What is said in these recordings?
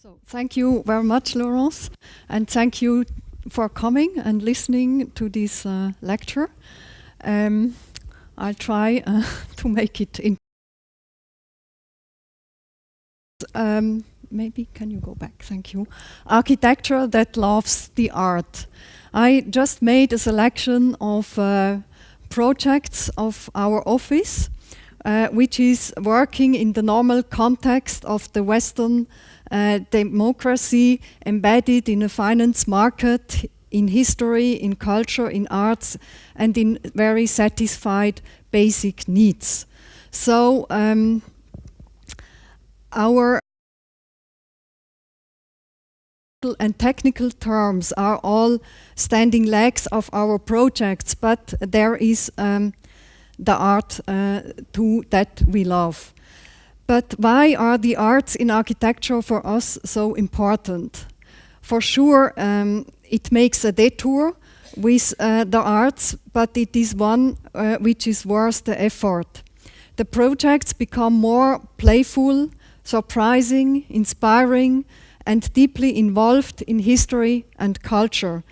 So thank you very much, Laurence, and thank you for coming and listening to this lecture. I'll try to make it in. Maybe can you go back? Thank you. Architecture that loves the art. I just made a selection of projects of our office, which is working in the normal context of the Western democracy embedded in a finance market, in history, in culture, in arts, and in very satisfied basic needs. So our and technical terms are all standing legs of our projects, but there is the art too that we love. But why are the arts in architecture for us so important? For sure, it makes a detour with the arts, but it is one which is worth the effort. The projects become more playful, surprising, inspiring, and deeply involved in history and culture.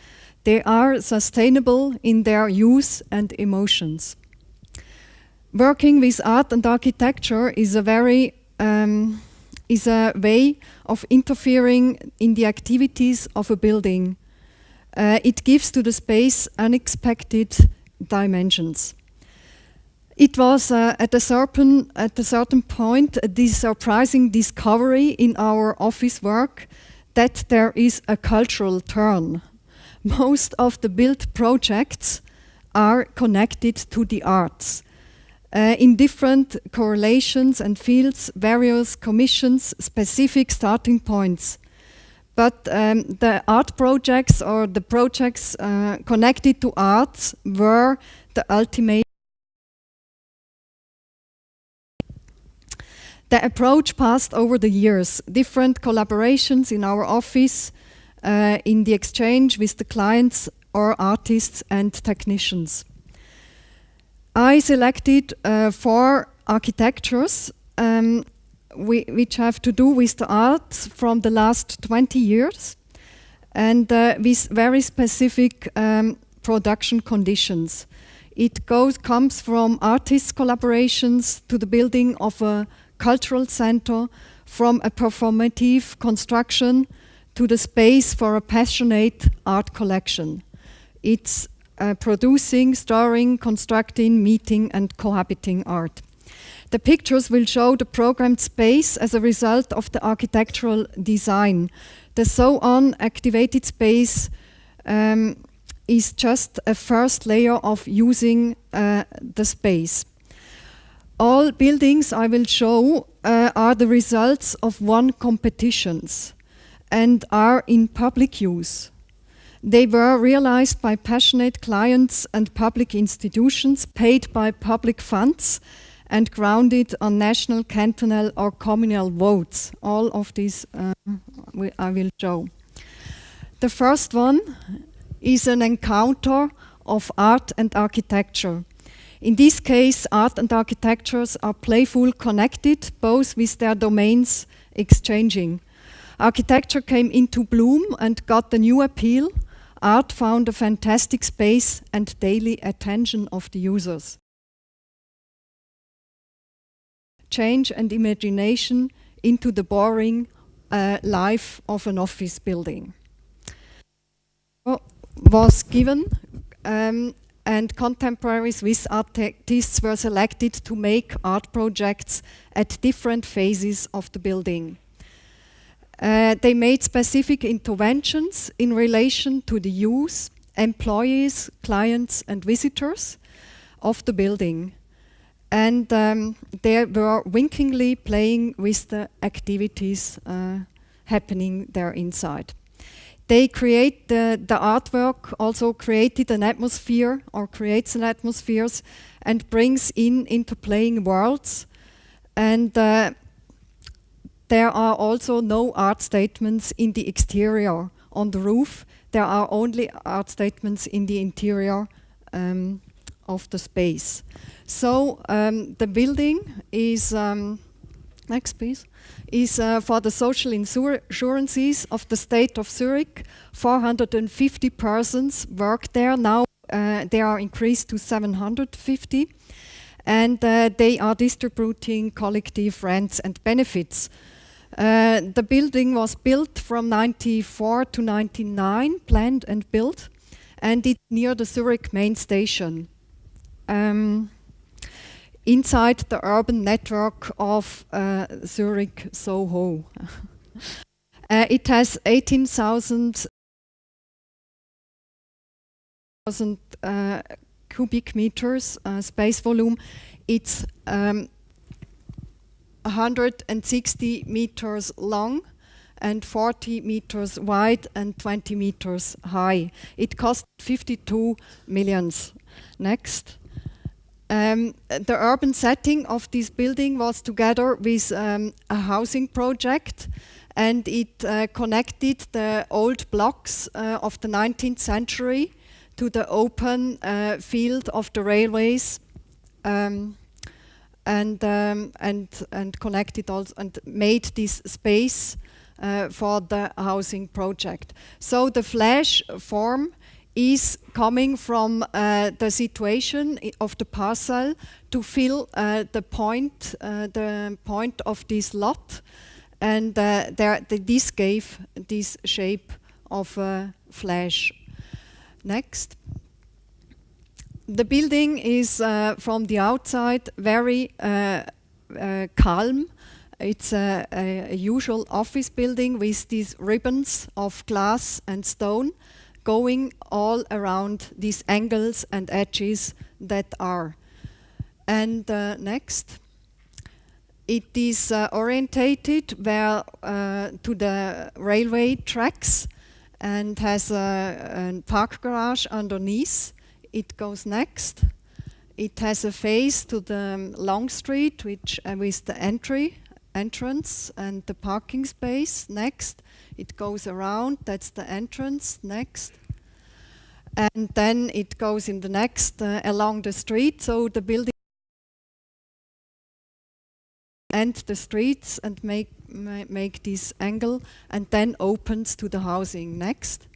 They are sustainable in their use and emotions. Working with art and architecture is a way of interfering in the activities of a building. It gives to the space unexpected dimensions. It was at a certain point this surprising discovery in our office work that there is a cultural turn. Most of the built projects are connected to the arts. In different correlations and fields, various commissions, specific starting points. But the art projects or the projects connected to arts were the ultimate. The approach passed over the years, different collaborations in our office, in the exchange with the clients or artists and technicians. I selected 4 architectures which have to do with the arts from the last 20 years and with very specific production conditions. It comes from artists' collaborations to the building of a cultural center, from a performative construction to the space for a passionate art collection. It's producing, storing, constructing, meeting and cohabiting art. The pictures will show the programmed space as a result of the architectural design. The so-on activated space is just a first layer of using the space. All buildings I will show are the results of won competitions and are in public use. They were realized by passionate clients and public institutions paid by public funds and grounded on national, cantonal or communal votes. All of these I will show. The first one is an encounter of art and architecture. In this case, art and architectures are playful connected, both with their domains exchanging. Architecture came into bloom and got a new appeal. Art found a fantastic space and daily attention of the users. Change and imagination into the boring life of an office building. Was given and contemporary Swiss artists were selected to make art projects at different phases of the building. They made specific interventions in relation to the use, employees, clients and visitors of the building. And they were winkingly playing with the activities happening there inside. They create the artwork also created an atmosphere or creates an atmospheres and brings into playing worlds. And there are also no art statements in the exterior on the roof. There are only art statements in the interior of the space. So the building is next please, is for the social insurances of the state of Zurich. 450 persons work there. Now they are increased to 750. And they are distributing collective rents and benefits. The building was built from 94 to 99, planned and built, and it's near the Zurich main station. Inside the urban network of Zurich Soho. It has 18,000 cubic meters space volume. It's 160 meters long and 40 meters wide and 20 meters high. It cost 52 millions. Next. The urban setting of this building was together with a housing project, and it connected the old blocks of the 19th century to the open field of the railways, and connected also and made this space for the housing project. So the flash form is coming from the situation of the parcel to fill the point of this lot, and this gave this shape of a flash. Next. The building is from the outside very calm. It's a usual office building with these ribbons of glass and stone going all around these angles and edges that are. And next. It is orientated to the railway tracks and has a park garage underneath. It goes next. It has a face to the long street, which with the entrance and the parking space. Next. It goes around. That's the entrance. Next. And then it goes in the next along the street. So the building and the streets and make this angle, and then opens to the housing. Next.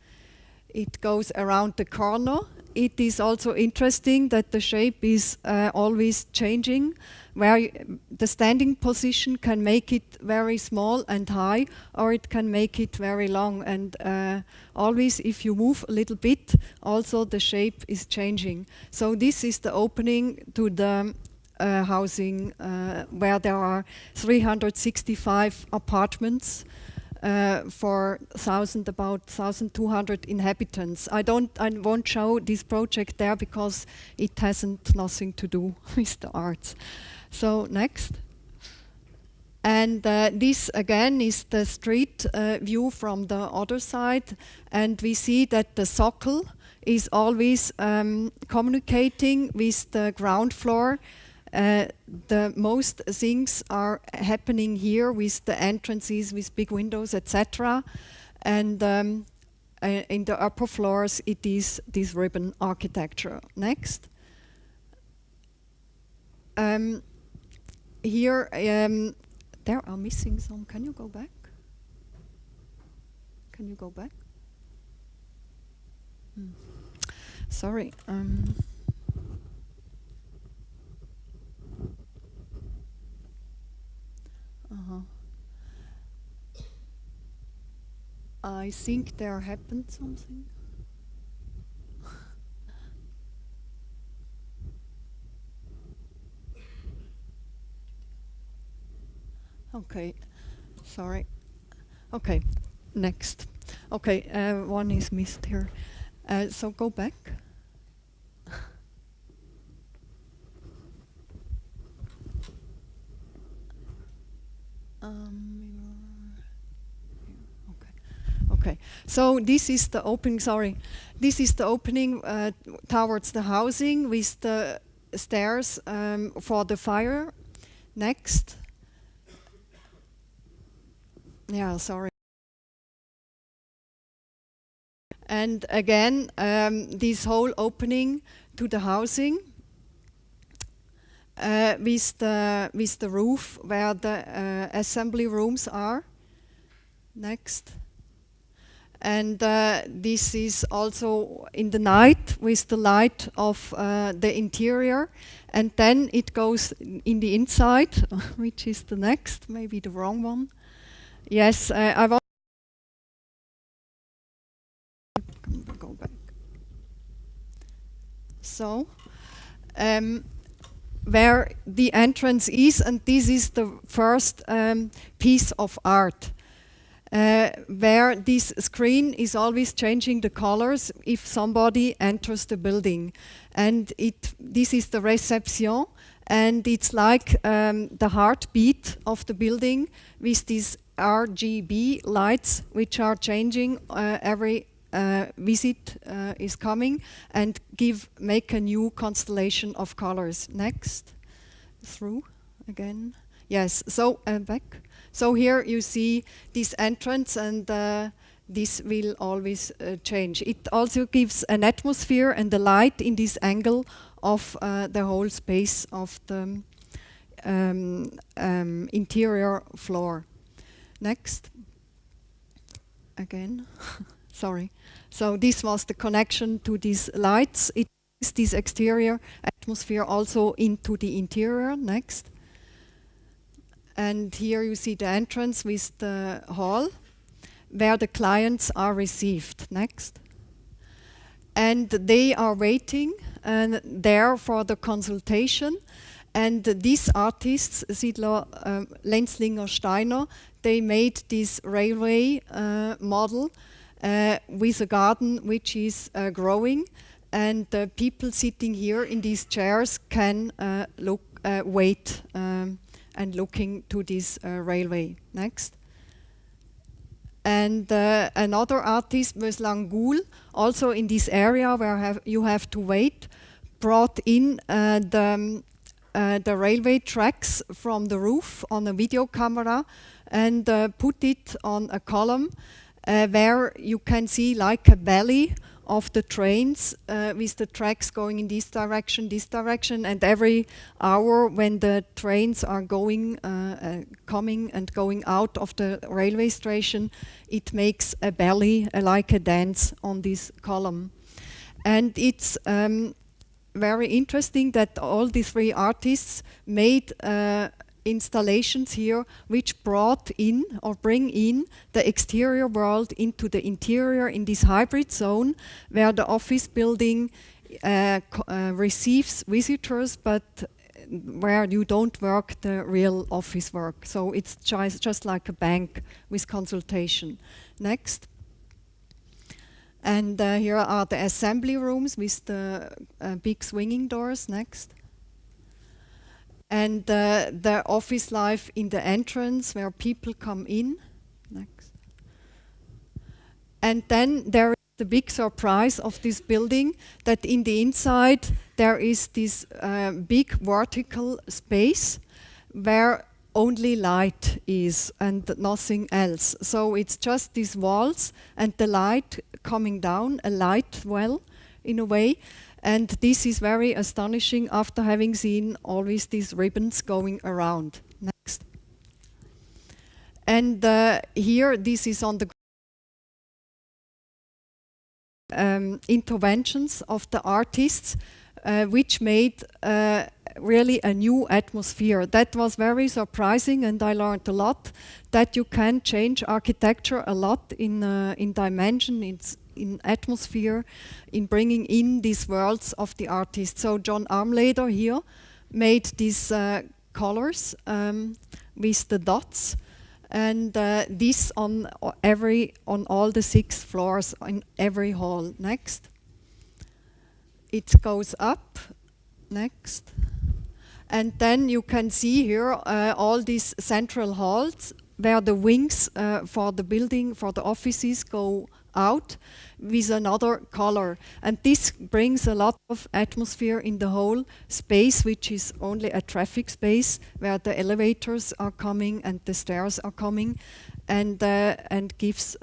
It goes around the corner. It is also interesting that the shape is always changing, where the standing position can make it very small and high, or it can make it very long. And always, if you move a little bit, also the shape is changing. So this is the opening to the housing, where there are 365 apartments for about 1,200 inhabitants. I won't show this project there because it hasn't nothing to do with the arts. So next. And this again is the street view from the other side, and we see that the socle is always communicating with the ground floor. The most things are happening here with the entrances, with big windows, etc. And in the upper floors, it is this ribbon architecture. Next. Here, there are missing some. Can you go back? Can you go back? Sorry. I think there happened something. Okay, sorry. Okay, next. Okay, one is missed here. So go back. Okay, so this is the opening, this is the opening towards the housing with the stairs for the fire. Next. Yeah, sorry. And again, this whole opening to the housing. with the roof where the assembly rooms are. Next. And this is also in the night with the light of the interior. And then it goes in the inside, which is the next, maybe the wrong one. Yes, I want to go back. So, where the entrance is, and this is the first piece of art. Where this screen is always changing the colors if somebody enters the building. And this is the reception, and it's like the heartbeat of the building with these RGB lights which are changing every visit is coming and make a new constellation of colors. Next, through again. Yes, so back. So here you see this entrance, and this will always change. It also gives an atmosphere and the light in this angle of the whole space of the interior floor. Next. Again. Sorry. So this was the connection to these lights. It is this exterior atmosphere also into the interior. Next. And here you see the entrance with the hall where the clients are received. Next. And they are waiting there for the consultation. And these artists, Siedler, Lenzlinger, Steiner, they made this railway model with a garden which is growing. And the people sitting here in these chairs can wait and looking to this railway. Next. And another artist was Langoul, also in this area where you have to wait, brought in the railway tracks from the roof on a video camera and put it on a column where you can see like a belly of the trains with the tracks going in this direction, and every hour when the trains are going, coming and going out of the railway station, it makes a belly like a dance on this column. And it's very interesting that all these three artists made installations here which brought in or bring in the exterior world into the interior in this hybrid zone where the office building receives visitors, but where you don't work the real office work. So it's just like a bank with consultation. Next. And here are the assembly rooms with the big swinging doors. Next. And the office life in the entrance where people come in. Next. And then there is the big surprise of this building that in the inside there is this big vertical space where only light is and nothing else. So it's just these walls and the light coming down, a light well in a way. And this is very astonishing after having seen always these ribbons going around. Next. And here, this is on the interventions of the artists, which made really a new atmosphere. That was very surprising, and I learned a lot that you can change architecture a lot in dimension, in atmosphere, in bringing in these worlds of the artist. So John Armleder here made these colors with the dots, and this on all the 6 floors in every hall. Next. It goes up. Next. And then you can see here all these central halls where the wings for the building, for the offices go out with another color. And this brings a lot of atmosphere in the whole space, which is only a traffic space where the elevators are coming and the stairs are coming, and gives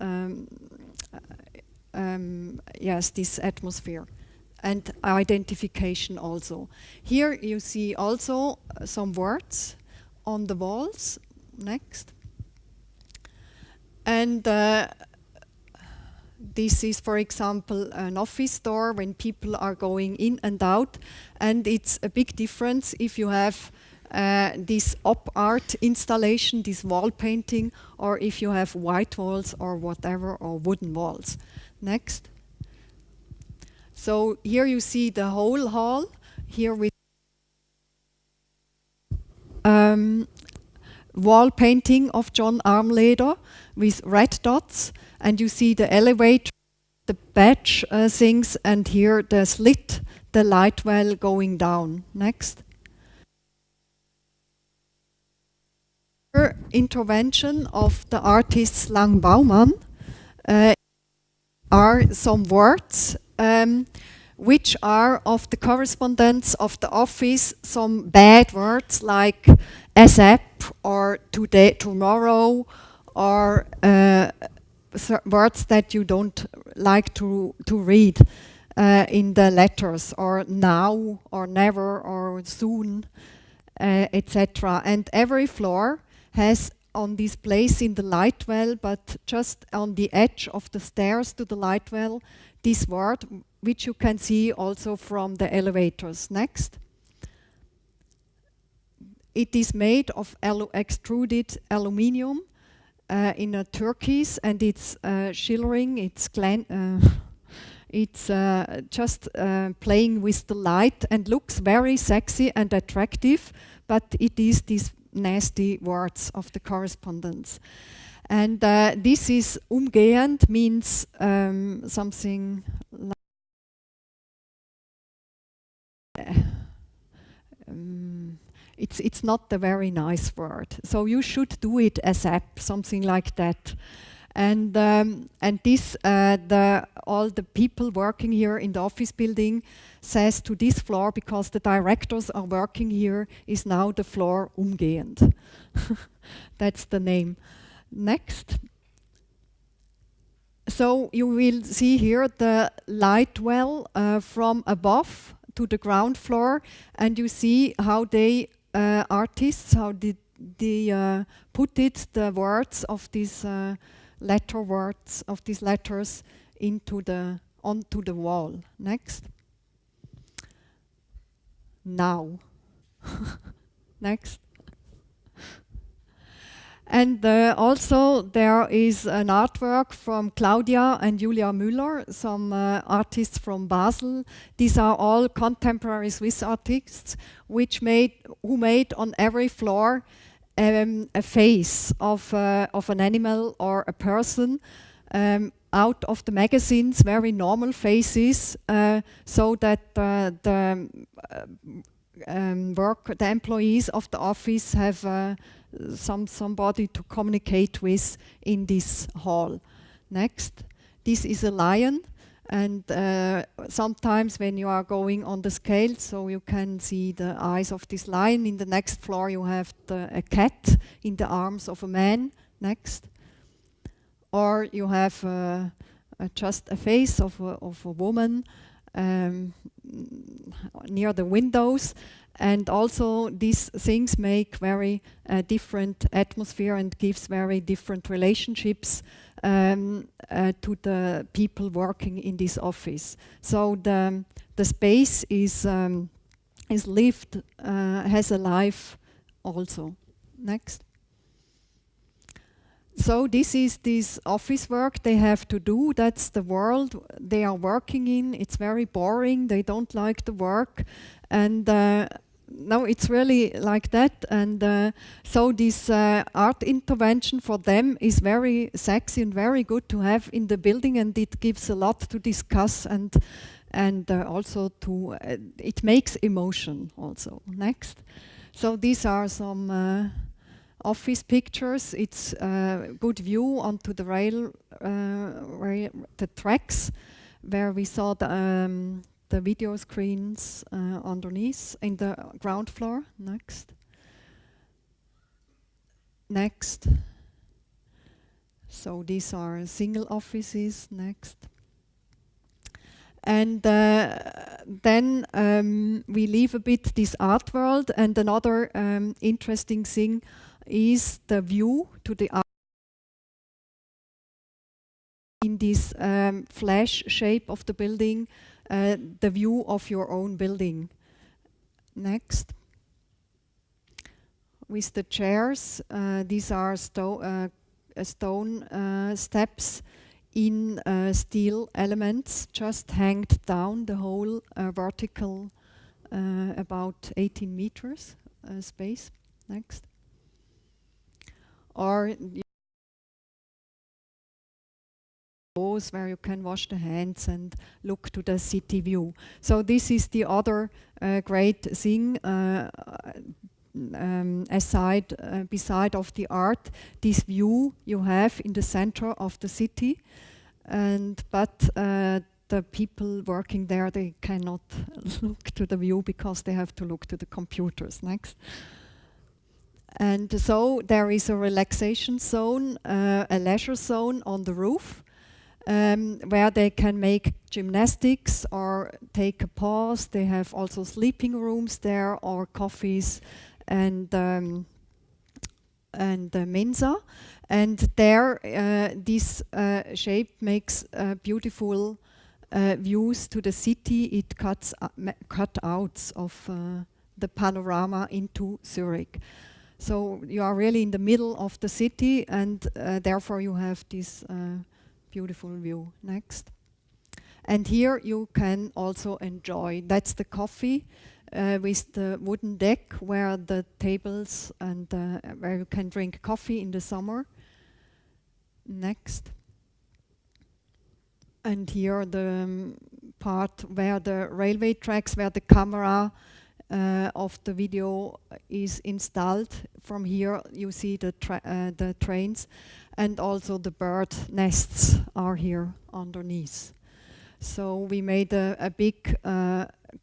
yes, this atmosphere. and identification also. Here you see also some words on the walls. Next. And this is, for example, an office door when people are going in and out, and it's a big difference if you have this op art installation, this wall painting, or if you have white walls or whatever, or wooden walls. Next. So here you see the whole hall, here with wall painting of John Armleder with red dots, and you see the elevator, the badge things, and here the slit, the light well going down. Next. Intervention of the artist Lang Baumann are some words which are of the correspondence of the office, some bad words like ASAP or today, tomorrow, or words that you don't like to read in the letters, or now, or never, or soon, etc. And every floor has on this place in the light well, but just on the edge of the stairs to the light well, this word, which you can see also from the elevators. Next. It is made of extruded aluminium in a turquoise, and it's shimmering, it's just playing with the light and looks very sexy and attractive, but it is these nasty words of the correspondence. And this is umgehend, means something like it's not a very nice word. So you should do it ASAP, something like that. And this, all the people working here in the office building says to this floor, because the directors are working here, is now the floor umgehend. That's the name. Next. So you will see here the light well from above to the ground floor, and you see how they artists, how did they put it, the words of these letter words of these letters into the onto the wall. Next. Now. Next. And also there is an artwork from Claudia and Julia Müller, some artists from Basel. These are all contemporary Swiss artists who made on every floor a face of an animal or a person out of the magazines, very normal faces, so that the employees of the office have somebody to communicate with in this hall. Next. This is a lion, and sometimes when you are going on the scale, so you can see the eyes of this lion. In the next floor you have a cat in the arms of a man. Next. Or you have just a face of a woman near the windows. And also these things make very different atmosphere and gives very different relationships to the people working in this office. So the space is lived, has a life also. Next. So this is this office work they have to do. That's the world they are working in. It's very boring. They don't like the work. And no, it's really like that. And so this art intervention for them is very sexy and very good to have in the building, and it gives a lot to discuss, and also to it makes emotion also. Next. So these are some office pictures. It's a good view onto the the tracks where we saw the video screens underneath in the ground floor. Next. Next. So these are single offices. Next. And then we leave a bit this art world, and another interesting thing is the view to the art in this flash shape of the building, the view of your own building. Next. With the chairs, these are stone steps in steel elements, just hanged down the whole vertical about 18 meters space. Next. Or those where you can wash the hands and look to the city view. So this is the other great thing beside of the art, this view you have in the center of the city, but the people working there, they cannot look to the view because they have to look to the computers. Next. And so there is a relaxation zone, a leisure zone on the roof, where they can make gymnastics or take a pause. They have also sleeping rooms there, or coffees, and Mensa, and there this shape makes beautiful views to the city. It cuts cutouts of the panorama into Zurich. So you are really in the middle of the city, and therefore you have this beautiful view. Next. And here you can also enjoy, that's the coffee, with the wooden deck where the tables and where you can drink coffee in the summer. Next. And here the part where the railway tracks, where the camera of the video is installed. From here you see the trains, and also the bird nests are here underneath. So we made a big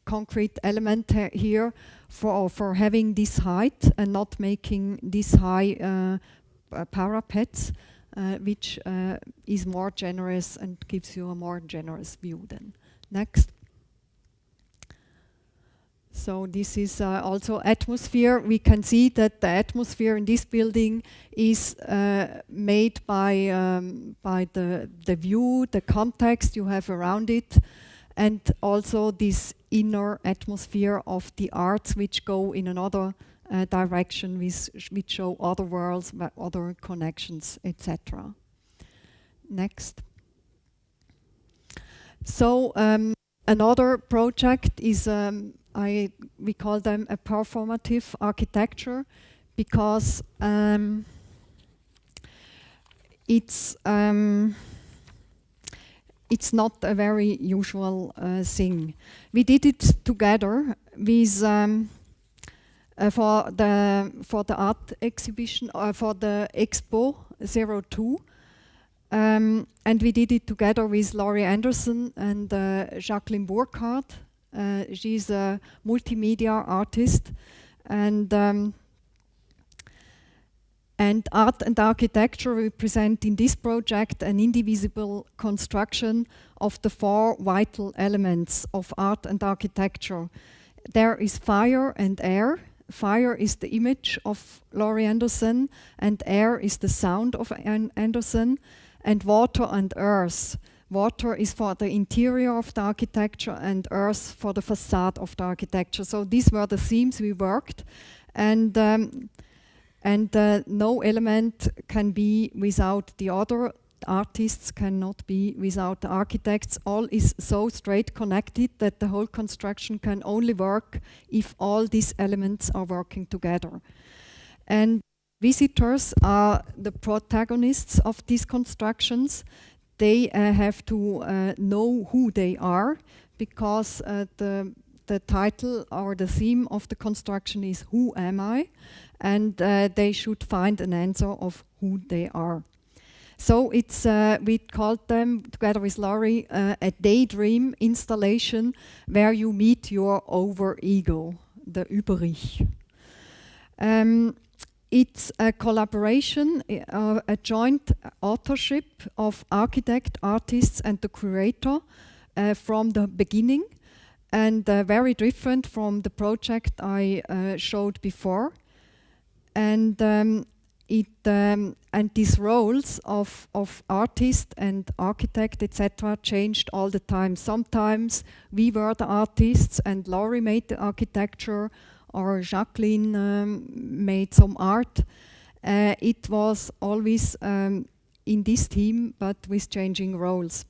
concrete element here for having this height and not making this high parapets, which is more generous and gives you a more generous view then. Next. So this is also atmosphere. We can see that the atmosphere in this building is made by the view, the context you have around it, and also this inner atmosphere of the arts, which go in another direction, which show other worlds, other connections, etc. Next. So another project is we call them a performative architecture, because it's not a very usual thing. We did it together with for the art exhibition, or for the Expo 02. And we did it together with Laurie Anderson and Jacqueline Burkhardt. She's a multimedia artist, and art and architecture represent in this project an indivisible construction of the four vital elements of art and architecture. There is fire and air. Fire is the image of Laurie Anderson, and air is the sound of Anderson, and water and earth. Water is for the interior of the architecture, and earth for the facade of the architecture. So these were the themes we worked, and no element can be without the other. Artists cannot be without the architects. All is so straight connected that the whole construction can only work if all these elements are working together. And visitors are the protagonists of these constructions. They have to know who they are, because the title or the theme of the construction is "Who am I?" and they should find an answer of who they are. So it's we called them, together with Laurie, a daydream installation where you meet your over-ego, the Über-Ich. It's a collaboration, a joint authorship of architect, artists, and the curator, from the beginning, and very different from the project I showed before. And and these roles of artist and architect, etc., changed all the time. Sometimes we were the artists and Laurie made the architecture, or Jacqueline made some art. It was always in this team, but with changing roles.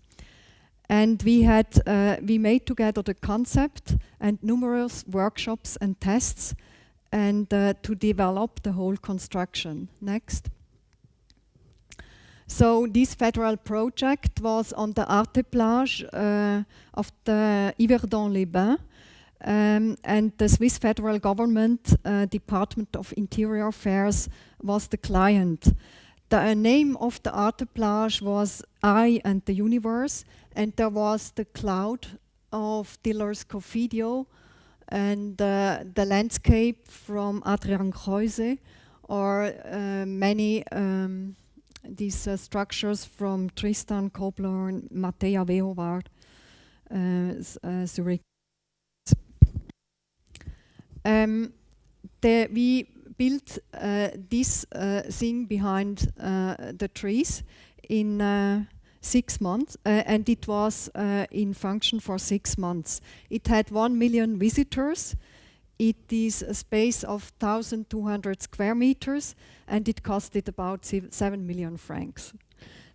And we made together the concept and numerous workshops and tests, and to develop the whole construction. Next. So this federal project was on the Arte Plage of the Yverdon-les-Bains, and the Swiss federal government Department of Interior Affairs was the client. The name of the Arte Plage was I and the Universe, and there was the cloud of Diller's Cofidio, and the landscape from Adrian Kreuze, or many these structures from Tristan Kobler and Mattea Wehovard, Zürich. We built this thing behind the trees in 6 months, and it was in function for 6 months. It had 1 million visitors. It is a space of 1,200 square meters, and it costed about 7 million francs.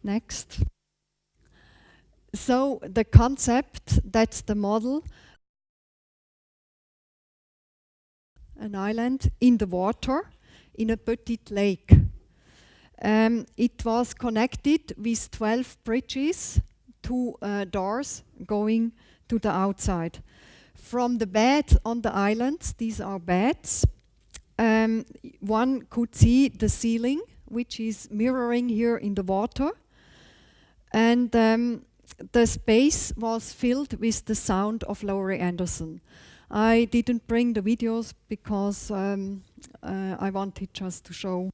Next. So the concept, that's the model. An island in the water, in a petite lake. It was connected with 12 bridges, 2 doors going to the outside. From the bed on the islands, these are beds, one could see the ceiling, which is mirroring here in the water. And the space was filled with the sound of Laurie Anderson. I didn't bring the videos because I wanted just to show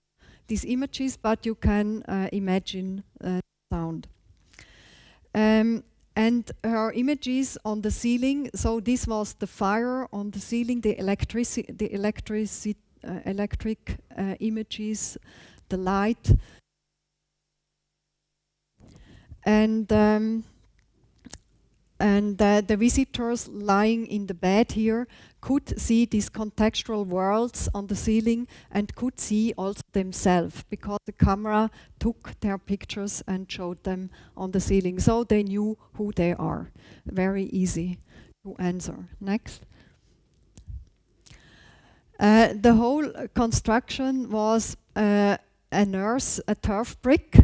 these images, but you can imagine sound. And her images on the ceiling, so this was the fire on the ceiling, the electric images, the light. And the visitors lying in the bed here could see these contextual worlds on the ceiling and could see also themselves, because the camera took their pictures and showed them on the ceiling, so they knew who they are. Very easy to answer. Next. The whole construction was a turf brick.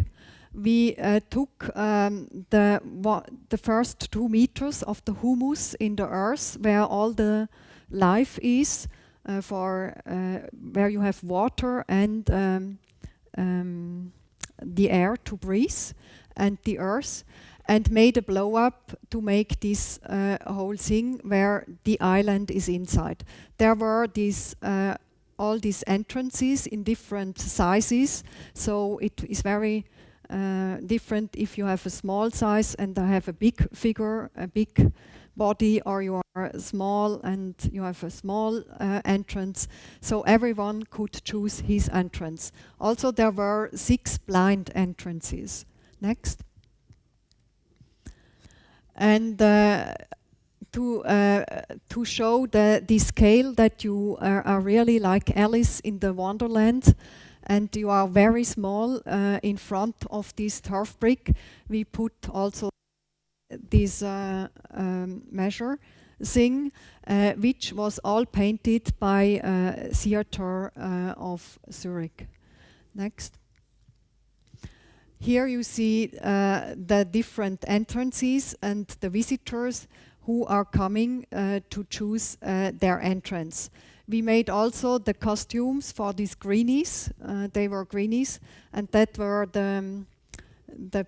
We took the first 2 meters of the humus in the earth, where all the life is, where you have water and the air to breathe, and the earth, and made a blow up to make this whole thing where the island is inside. There were these all these entrances in different sizes, so it is very different if you have a small size and have a big figure, a big body, or you are small and you have a small entrance. So everyone could choose his entrance. Also, there were 6 blind entrances. Next. And to show the scale that you are really like Alice in the Wonderland, and you are very small in front of this turf brick, we put also this measure thing, which was all painted by Theater of Zurich. Next. Here you see the different entrances and the visitors who are coming to choose their entrance. We made also the costumes for these greenies. They were greenies, and that were the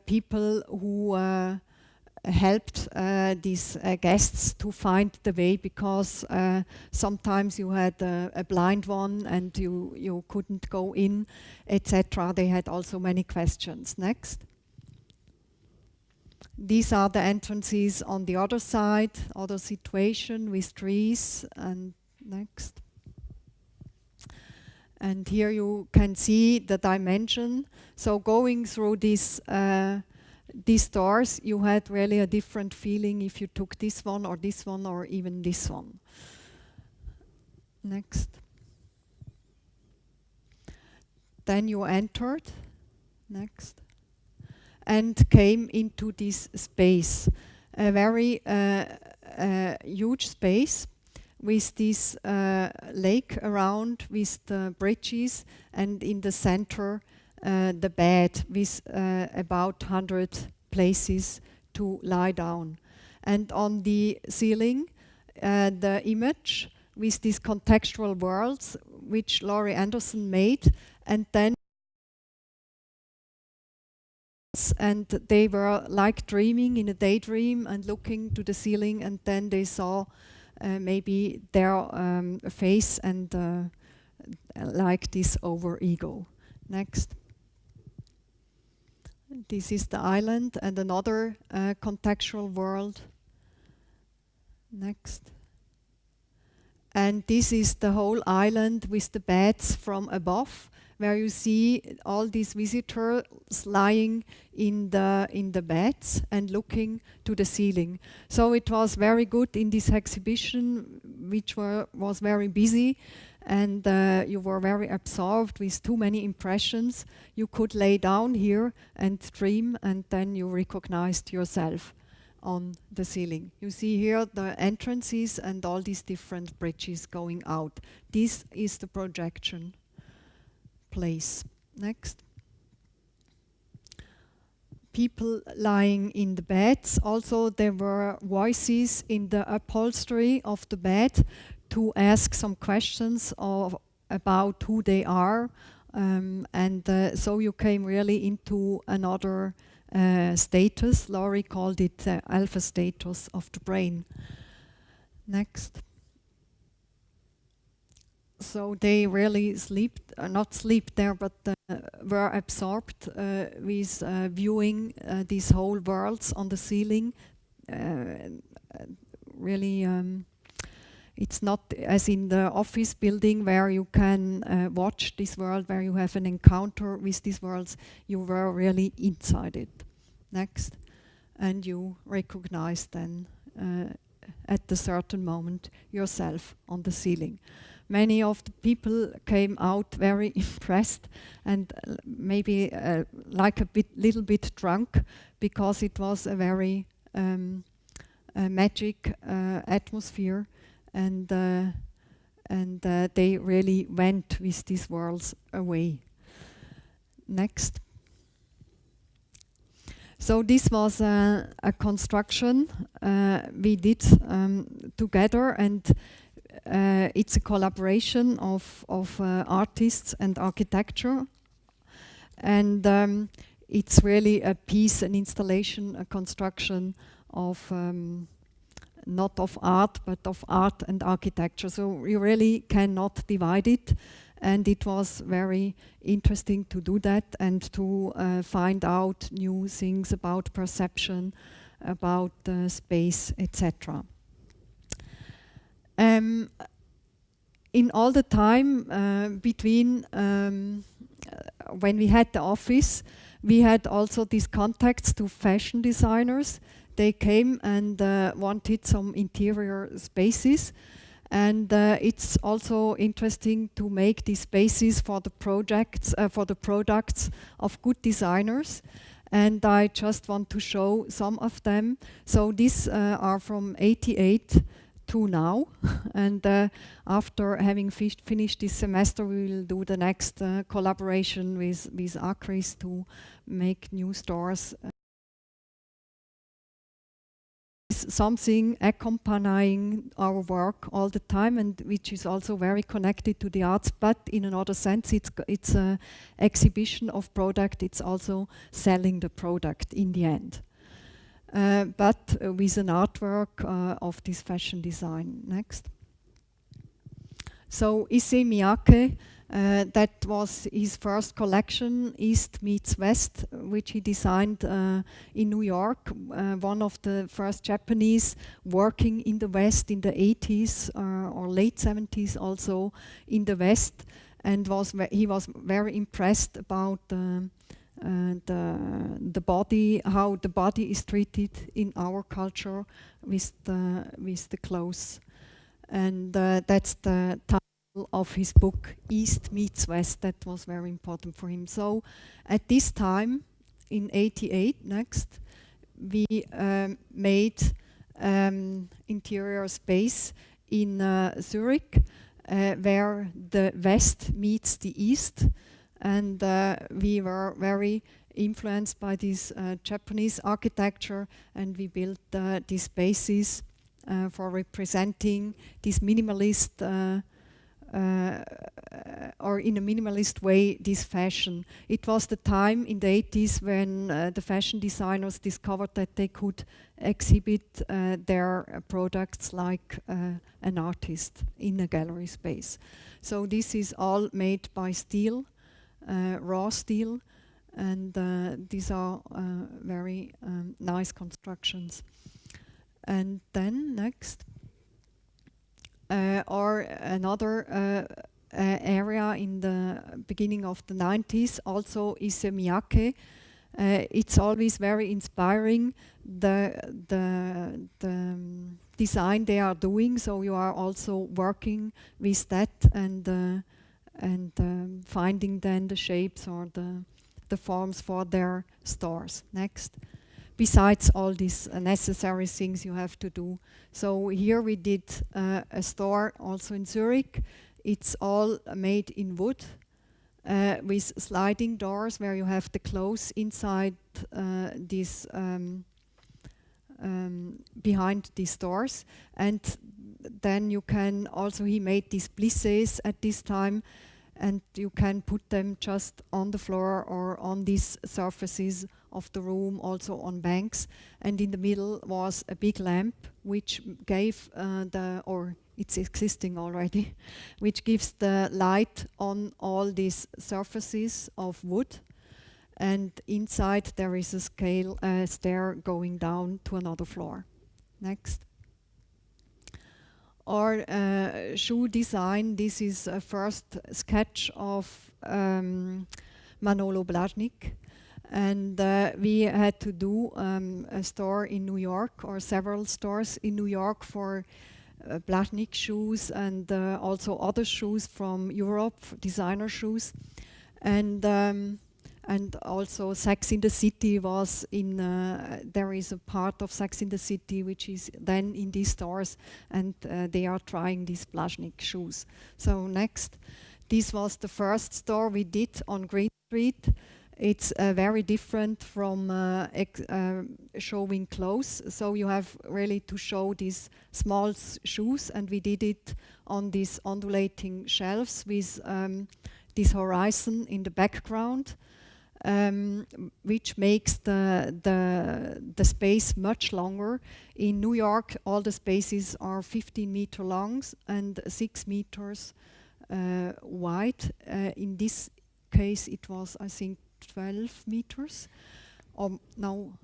people who helped these guests to find the way, because sometimes you had a blind one and you couldn't go in, etc. They had also many questions. Next. These are the entrances on the other side, other situation with trees. And next. And here you can see the dimension. So going through these doors, you had really a different feeling if you took this one or even this one. Next. Then you entered. Next. And came into this space, a very huge space with this lake around, with the bridges, and in the center the bed with about 100 places to lie down. And on the ceiling, the image with these contextual worlds, which Laurie Anderson made, and then and they were like dreaming in a daydream and looking to the ceiling, and then they saw maybe their face and like this over ego. Next. This is the island and another contextual world. Next. And this is the whole island with the beds from above, where you see all these visitors lying in the beds and looking to the ceiling. So it was very good in this exhibition, which was very busy, and you were very absorbed with too many impressions. You could lay down here and dream, and then you recognized yourself on the ceiling. You see here the entrances and all these different bridges going out. This is the projection place. Next. People lying in the beds. Also, there were voices in the upholstery of the bed to ask some questions about who they are. So you came really into another status. Laurie called it the alpha status of the brain. Next. So they really not sleep there, but were absorbed with viewing these whole worlds on the ceiling. Really, it's not as in the office building where you can watch this world, where you have an encounter with these worlds. You were really inside it. Next. And you recognize then at a certain moment yourself on the ceiling. Many of the people came out very impressed and maybe like little bit drunk, because it was a very magic atmosphere, and they really went with these worlds away. Next. So this was a construction we did together, and it's a collaboration of artists and architecture, and it's really a piece, an installation, a construction of not of art, but of art and architecture. So you really cannot divide it, and it was very interesting to do that and to find out new things about perception, about space, etc. In all the time between when we had the office, we had also these contacts to fashion designers. They came and wanted some interior spaces, and it's also interesting to make these spaces for the projects, for the products of good designers. And I just want to show some of them. So these are from '88 to now, and after having finished this semester, we will do the next collaboration with Acris to make new stores. Something accompanying our work all the time, and which is also very connected to the arts, but in another sense, it's an exhibition of product. It's also selling the product in the end. But with an artwork of this fashion design. Next. So Issey Miyake That was his first collection, East Meets West, which he designed in New York. One of the first Japanese working in the West in the 80s or late 70s, also in the West, and he was very impressed about the body, how the body is treated in our culture with the clothes, and that's the title of his book, East Meets West. That was very important for him. So at this time, in '88, next, we made interior space in Zürich, where the West meets the East. And we were very influenced by this Japanese architecture, and we built these spaces for representing this minimalist, or in a minimalist way, this fashion. It was the time in the 80s when the fashion designers discovered that they could exhibit their products like an artist in a gallery space. So this is all made by steel. Raw steel, and these are very nice constructions. And then next, or another area in the beginning of the 90s, also is Miyake. It's always very inspiring, the design they are doing, so you are also working with that and finding then the shapes or the forms for their stores. Next. Besides all these necessary things you have to do. So here we did a store also in Zurich. It's all made in wood with sliding doors where you have the clothes inside these behind these doors, and then you can also, he made these plisses at this time, and you can put them just on the floor or on these surfaces of the room, also on banks. And in the middle was a big lamp which gave it's existing already, which gives the light on all these surfaces of wood. And inside there is a stair going down to another floor. Next. Or shoe design. This is a first sketch of Manolo Blahnik. And we had to do a store in New York, or several stores in New York, for Blahnik shoes and also other shoes from Europe, designer shoes. And also Sex in the City was in, there is a part of Sex in the City which is then in these stores, and they are trying these Blahnik shoes. So next, this was the first store we did on Green Street. It's very different from showing clothes. So you have really to show these small shoes, and we did it on these undulating shelves with this horizon in the background. Which makes the space much longer. In New York, all the spaces are 15 meters long and 6 meters wide. In this case, it was, I think, 12 meters, or no,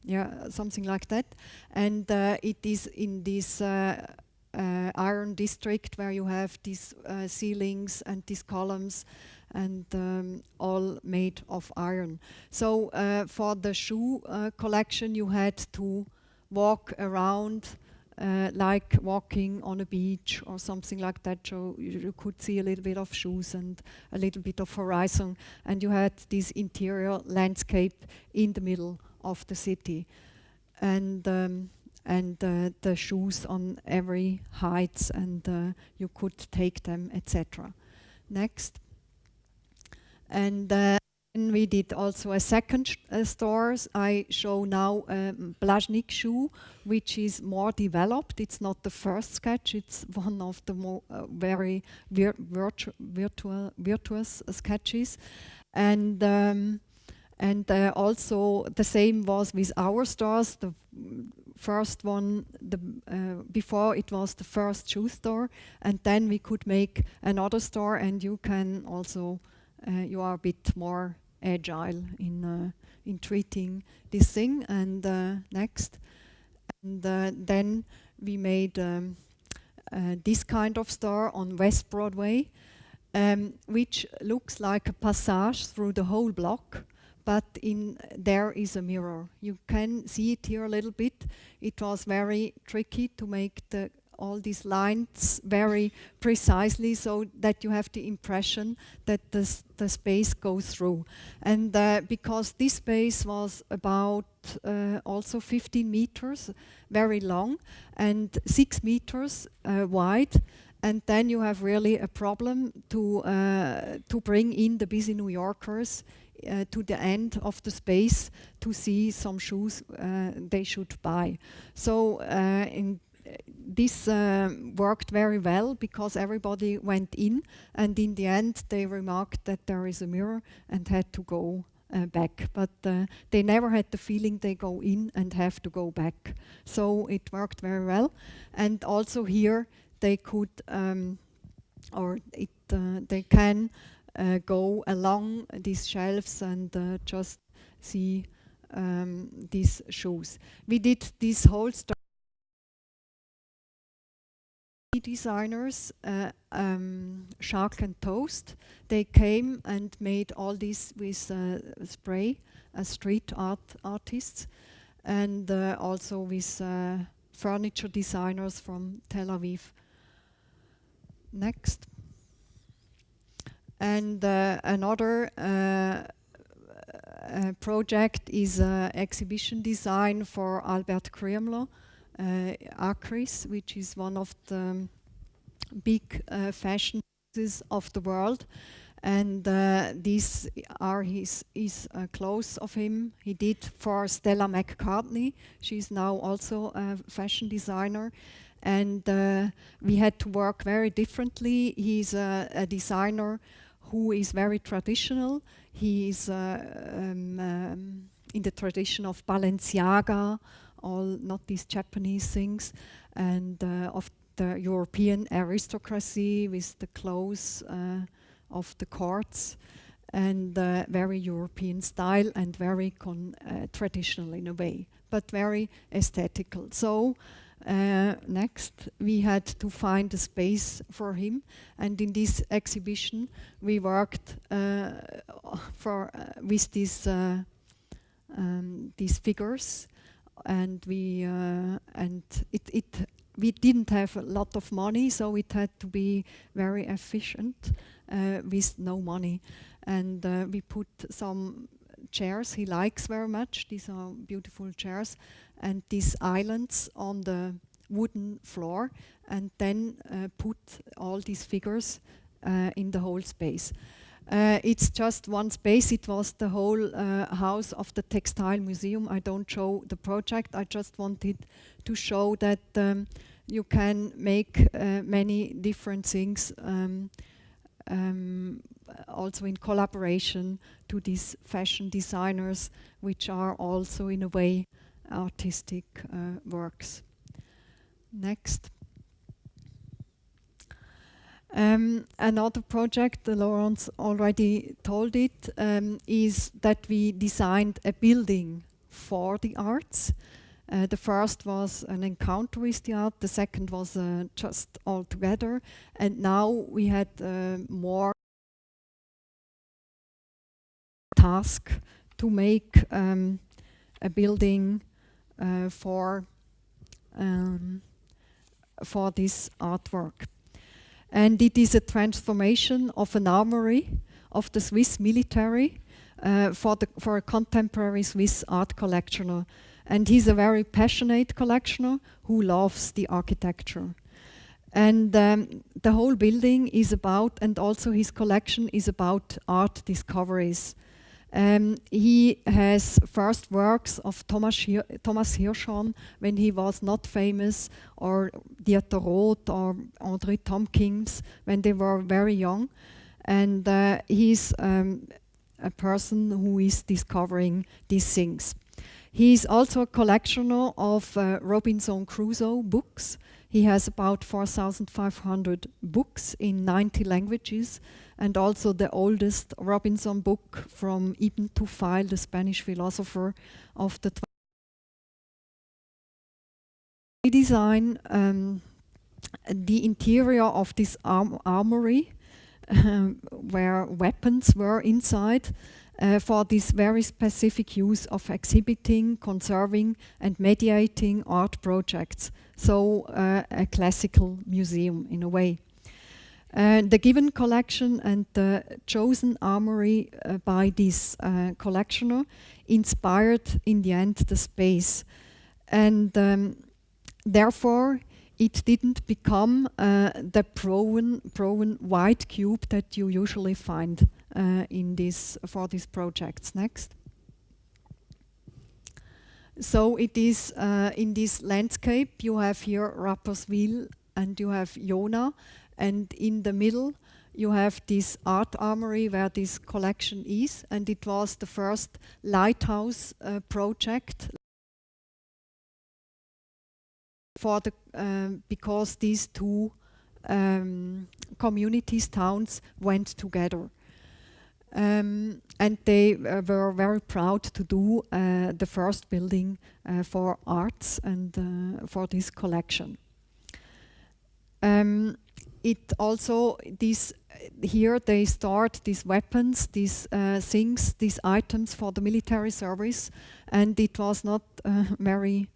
yeah, something like that. And it is in this iron district where you have these ceilings and these columns, and all made of iron. So for the shoe collection, you had to walk around like walking on a beach or something like that. So you could see a little bit of shoes and a little bit of horizon, and you had this interior landscape in the middle of the city, and the shoes on every height, and you could take them, etc. Next. And we did also a second store. I show now a Blahnik shoe, which is more developed. It's not the first sketch. It's one of the more very virtuous sketches. And And also the same was with our stores. The first one, before it was the first shoe store, and then we could make another store, and you can also, you are a bit more agile in treating this thing. And next, and then we made this kind of store on West Broadway, which looks like a passage through the whole block, but there is a mirror. You can see it here a little bit. It was very tricky to make all these lines very precisely so that you have the impression that the space goes through. And because this space was about also 15 meters, very long, and 6 meters wide, and then you have really a problem to bring in the busy New Yorkers to the end of the space to see some shoes they should buy. So this worked very well because everybody went in, and in the end they remarked that there is a mirror and had to go back. But they never had the feeling they go in and have to go back. So it worked very well. And also here they could, they can go along these shelves and just see these shoes. We did this whole story. Designers, Shark and Toast, they came and made all this with spray, street artists, and also with furniture designers from Tel Aviv. Next. And another project is exhibition design for Albert Kriemler, Acris, which is one of the big fashion houses of the world. And these are his clothes of him. He did for Stella McCartney. She's now also a fashion designer. And we had to work very differently. He's a designer who is very traditional. He is in the tradition of Balenciaga, not these Japanese things, and of the European aristocracy with the clothes of the courts, and very European style and very traditional in a way, but very aesthetical. So next we had to find a space for him, and in this exhibition we worked with these figures, and we didn't have a lot of money, so it had to be very efficient with no money. And we put some chairs he likes very much. These are beautiful chairs, and these islands on the wooden floor, and then put all these figures in the whole space. It's just one space. It was the whole house of the Textile Museum. I don't show the project. I just wanted to show that you can make many different things also in collaboration to these fashion designers, which are also in a way artistic works. Next. Another project, Laurence already told it, is that we designed a building for the arts. The first was an encounter with the art, the second was just all together, and now we had more task to make a building for this artwork. And it is a transformation of an armory of the Swiss military for a contemporary Swiss art collectioner. And he's a very passionate collectioner who loves the architecture. And the whole building is about, and also his collection is about art discoveries. He has first works of Thomas Hirschhorn when he was not famous, or Dieter Roth or André Tompkins when they were very young. And he's a person who is discovering these things. He is also a collectioner of Robinson Crusoe books. He has about 4,500 books in 90 languages, and also the oldest Robinson book from Ibn Tufail, the Spanish philosopher of the 20th. We design the interior of this armory, where weapons were inside, for this very specific use of exhibiting, conserving, and mediating art projects. So a classical museum in a way. The given collection and the chosen armory by this collectioner inspired in the end the space. And therefore it didn't become the proven white cube that you usually find for these projects. Next. So it is in this landscape, you have here Rapperswil and you have Jona, and in the middle you have this art armory where this collection is, and it was the first lighthouse project for the because these two communities, towns, went together. And they were very proud to do the first building for arts and for this collection. It also, here they stored these weapons, these things, these items for the military service, and it was not very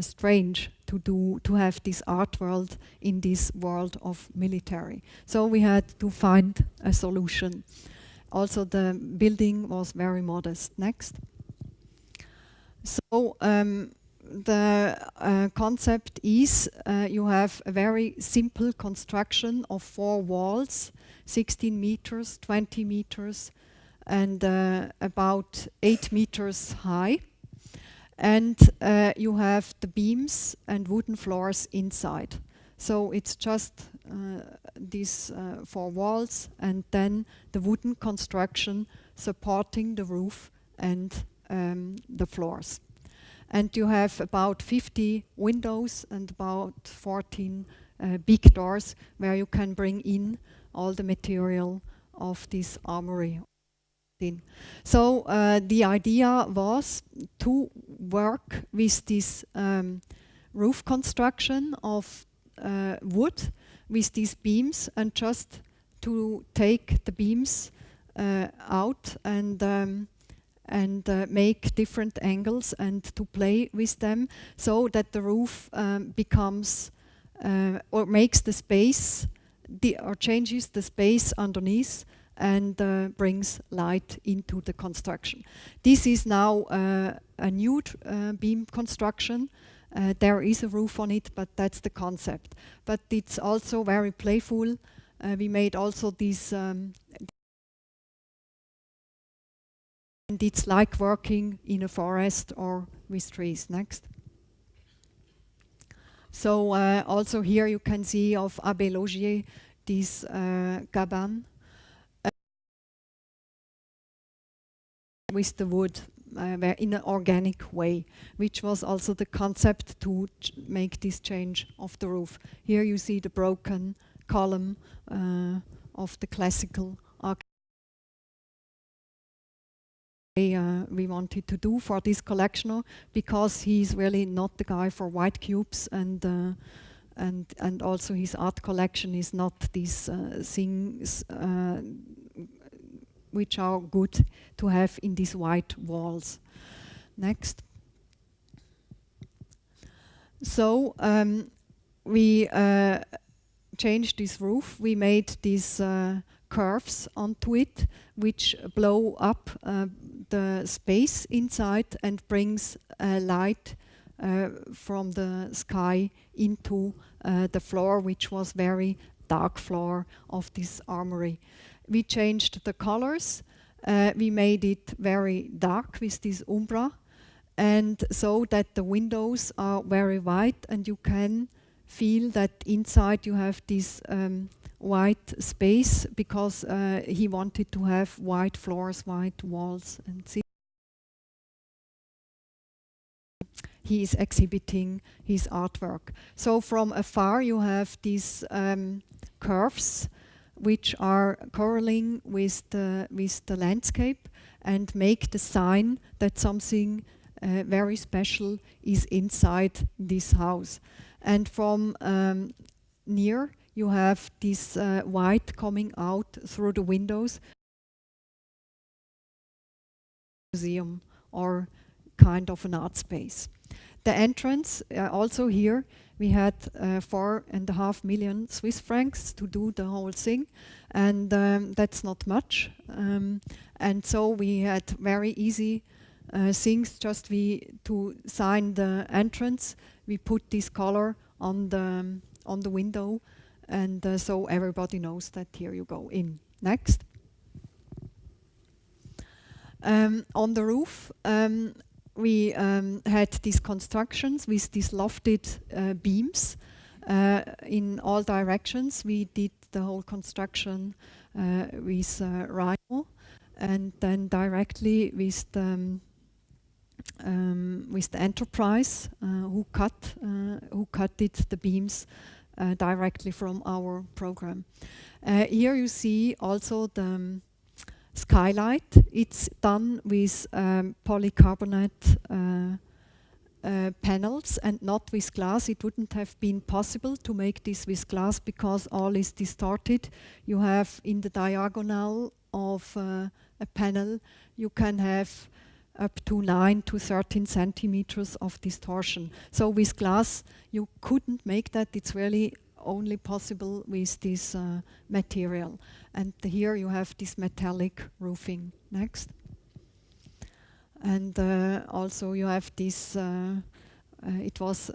strange to have this art world in this world of military. So we had to find a solution. Also the building was very modest. Next. So the concept is you have a very simple construction of 4 walls, 16 meters, 20 meters, and about 8 meters high. And you have the beams and wooden floors inside. So it's just these 4 walls and then the wooden construction supporting the roof and the floors. And you have about 50 windows and about 14 big doors where you can bring in all the material of this armory. So the idea was to work with this roof construction of wood with these beams, and just to take the beams out and make different angles and to play with them, so that the roof becomes or makes the space or changes the space underneath and brings light into the construction. This is now a new beam construction. There is a roof on it, but that's the concept. But it's also very playful. We made also this, and it's like working in a forest or with trees. Next. So also here you can see of Abbé Logier this cabane with the wood in an organic way, which was also the concept to make this change of the roof. Here you see the broken column of the classical architecture we wanted to do for this collectioner, because he's really not the guy for white cubes, and also his art collection is not these things which are good to have in these white walls. Next. So we changed this roof. We made these curves onto it, which blow up the space inside and brings light from the sky into the floor, which was very dark floor of this armory. We changed the colors. We made it very dark with this umbra, and so that the windows are very white, and you can feel that inside you have this white space because he wanted to have white floors, white walls, and see. He is exhibiting his artwork. So from afar you have these curves which are correlating with the landscape and make the sign that something very special is inside this house. And from near you have this white coming out through the windows. Museum or kind of an art space. The entrance, also here, we had 4.5 million Swiss francs to do the whole thing, and that's not much. And so we had very easy things, just to sign the entrance. We put this color on the window, and so everybody knows that here you go in. Next. On the roof, we had these constructions with these lofted beams in all directions. We did the whole construction with Rhino, and then directly with the enterprise who cut the beams directly from our program. Here you see also the Skylight. It's done with polycarbonate panels and not with glass. It wouldn't have been possible to make this with glass because all is distorted. You have in the diagonal of a panel, you can have up to 9 to 13 centimeters of distortion. So with glass, you couldn't make that. It's really only possible with this material. And here you have this metallic roofing. Next. And also you have this, it was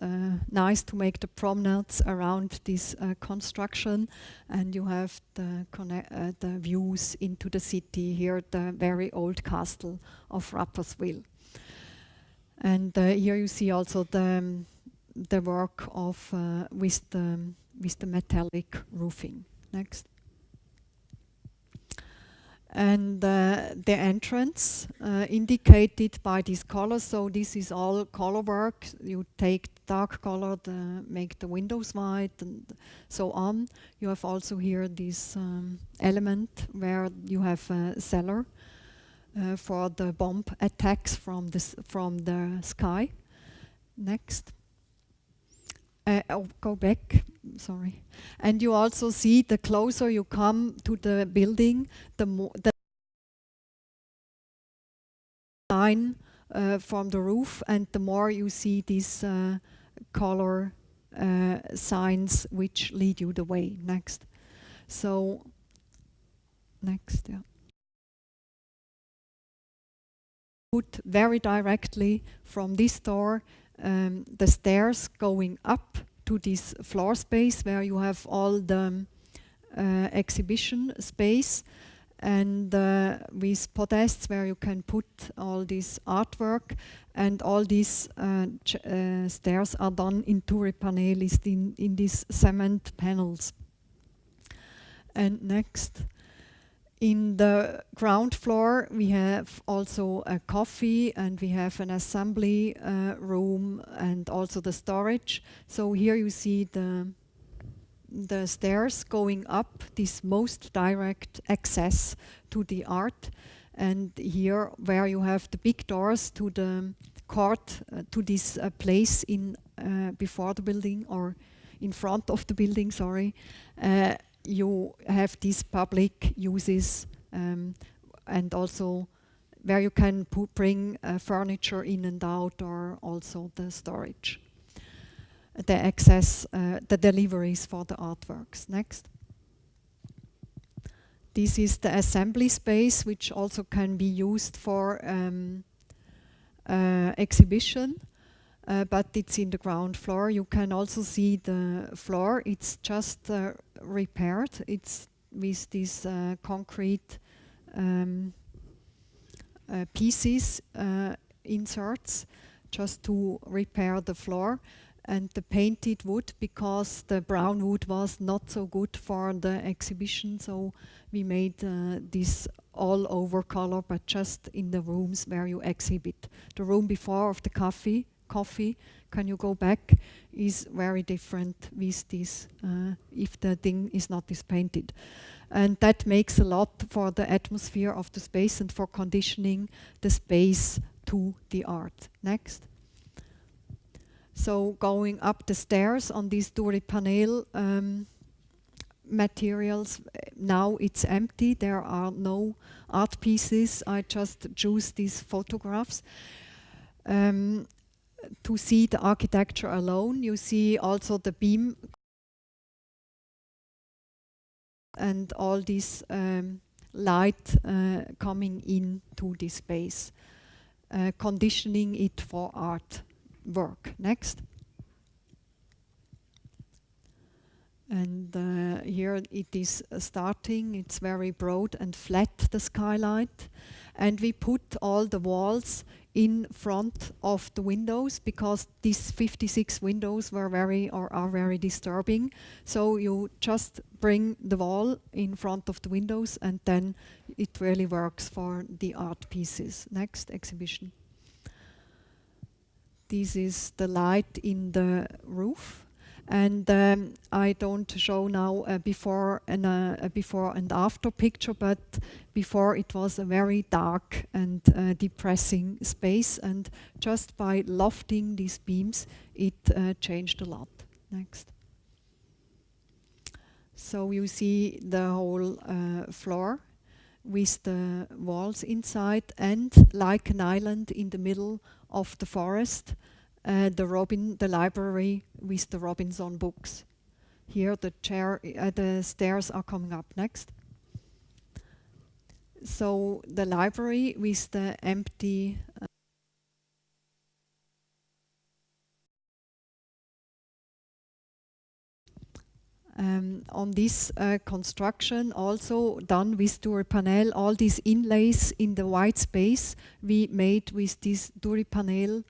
nice to make the promenades around this construction, and you have the views into the city here, the very old castle of Rapperswil. And here you see also the work of with the metallic roofing. Next. And the entrance indicated by these colors. So this is all color work. You take dark color, make the windows white, and so on. You have also here this element where you have a cellar for the bomb attacks from the sky. Next. Go back, sorry. And you also see the closer you come to the building, the line from the roof, and the more you see these color signs which lead you the way. Next. So, next, yeah. Put very directly from this door the stairs going up to this floor space where you have all the exhibition space, and with podests where you can put all this artwork, and all these stairs are done in Touré-Panelis in these cement panels. And next. In the ground floor, we have also a coffee, and we have an assembly room, and also the storage. So here you see the stairs going up, this most direct access to the art. And here where you have the big doors to the court, to this place in before the building, or in front of the building, sorry. You have these public uses, and also where you can bring furniture in and out, or also the storage, the access, the deliveries for the artworks. Next. This is the assembly space, which also can be used for exhibition. But it's in the ground floor. You can also see the floor. It's just repaired. It's with these concrete pieces, inserts, just to repair the floor. and the painted wood, because the brown wood was not so good for the exhibition, so we made this all over color, but just in the rooms where you exhibit. The room before of the coffee, can you go back, is very different with this, if the thing is not this painted. And that makes a lot for the atmosphere of the space and for conditioning the space to the art. Next. So going up the stairs on these Duri-Panel materials, now it's empty, there are no art pieces, I just choose these photographs. To see the architecture alone, you see also the beam and all this light coming into this space, conditioning it for art work. Next. And here it is starting, it's very broad and flat, the skylight. And we put all the walls in front of the windows, because these 56 windows were are very disturbing. So you just bring the wall in front of the windows, and then it really works for the art pieces. Next exhibition. This is the light in the roof. And I don't show now a before and after picture, but before it was a very dark and depressing space, and just by lofting these beams it changed a lot. Next. So you see the whole floor with the walls inside, and like an island in the middle of the forest, the library with the Robinson books. Here the stairs are coming up. Next. So the library with the empty on this construction, also done with Duri-Panel, all these inlays in the white space we made with this Duri-Panel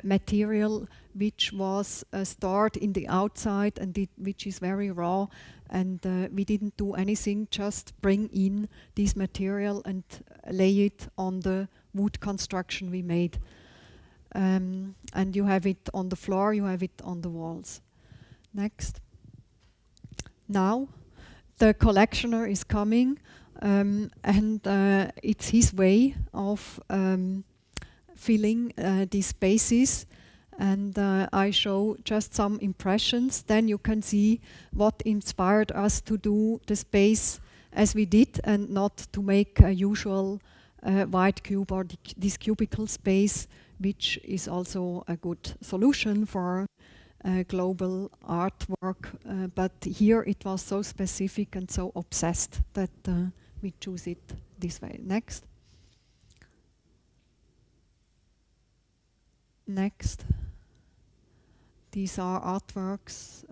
material, which was stored in the outside and which is very raw, and we didn't do anything, just bring in this material and lay it on the wood construction we made. And you have it on the floor, you have it on the walls. Next. Now the collectioner is coming, and it's his way of filling these spaces, and I show just some impressions. Then you can see what inspired us to do the space as we did, and not to make a usual white cube or this cubicle space, which is also a good solution for global artwork, but here it was so specific and so obsessed that we choose it this way. Next. Next. These are artworks.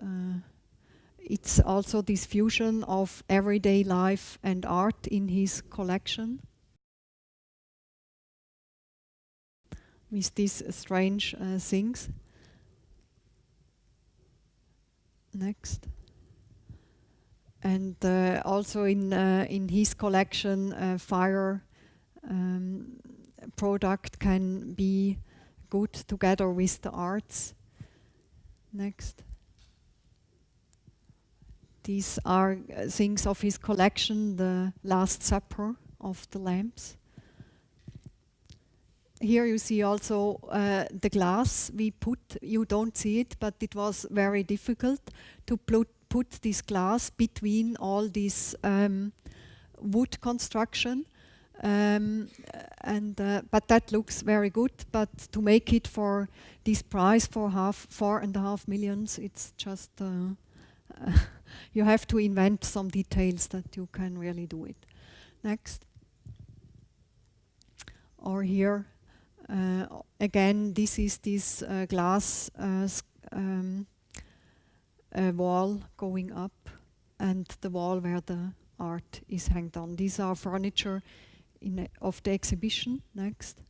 It's also this fusion of everyday life and art in his collection, with these strange things. Next. And also in his collection, fire product can be good together with the arts. Next. These are things of his collection, the Last Supper of the lamps. Here you see also the glass we put. You don't see it, but it was very difficult to put this glass between all this wood construction. But that looks very good. But to make it for this price, for 4.5 million, it's just you have to invent some details that you can really do it. Next. Or here again, this is this glass wall going up, and the wall where the art is hanged on. These are furniture of the exhibition. Next.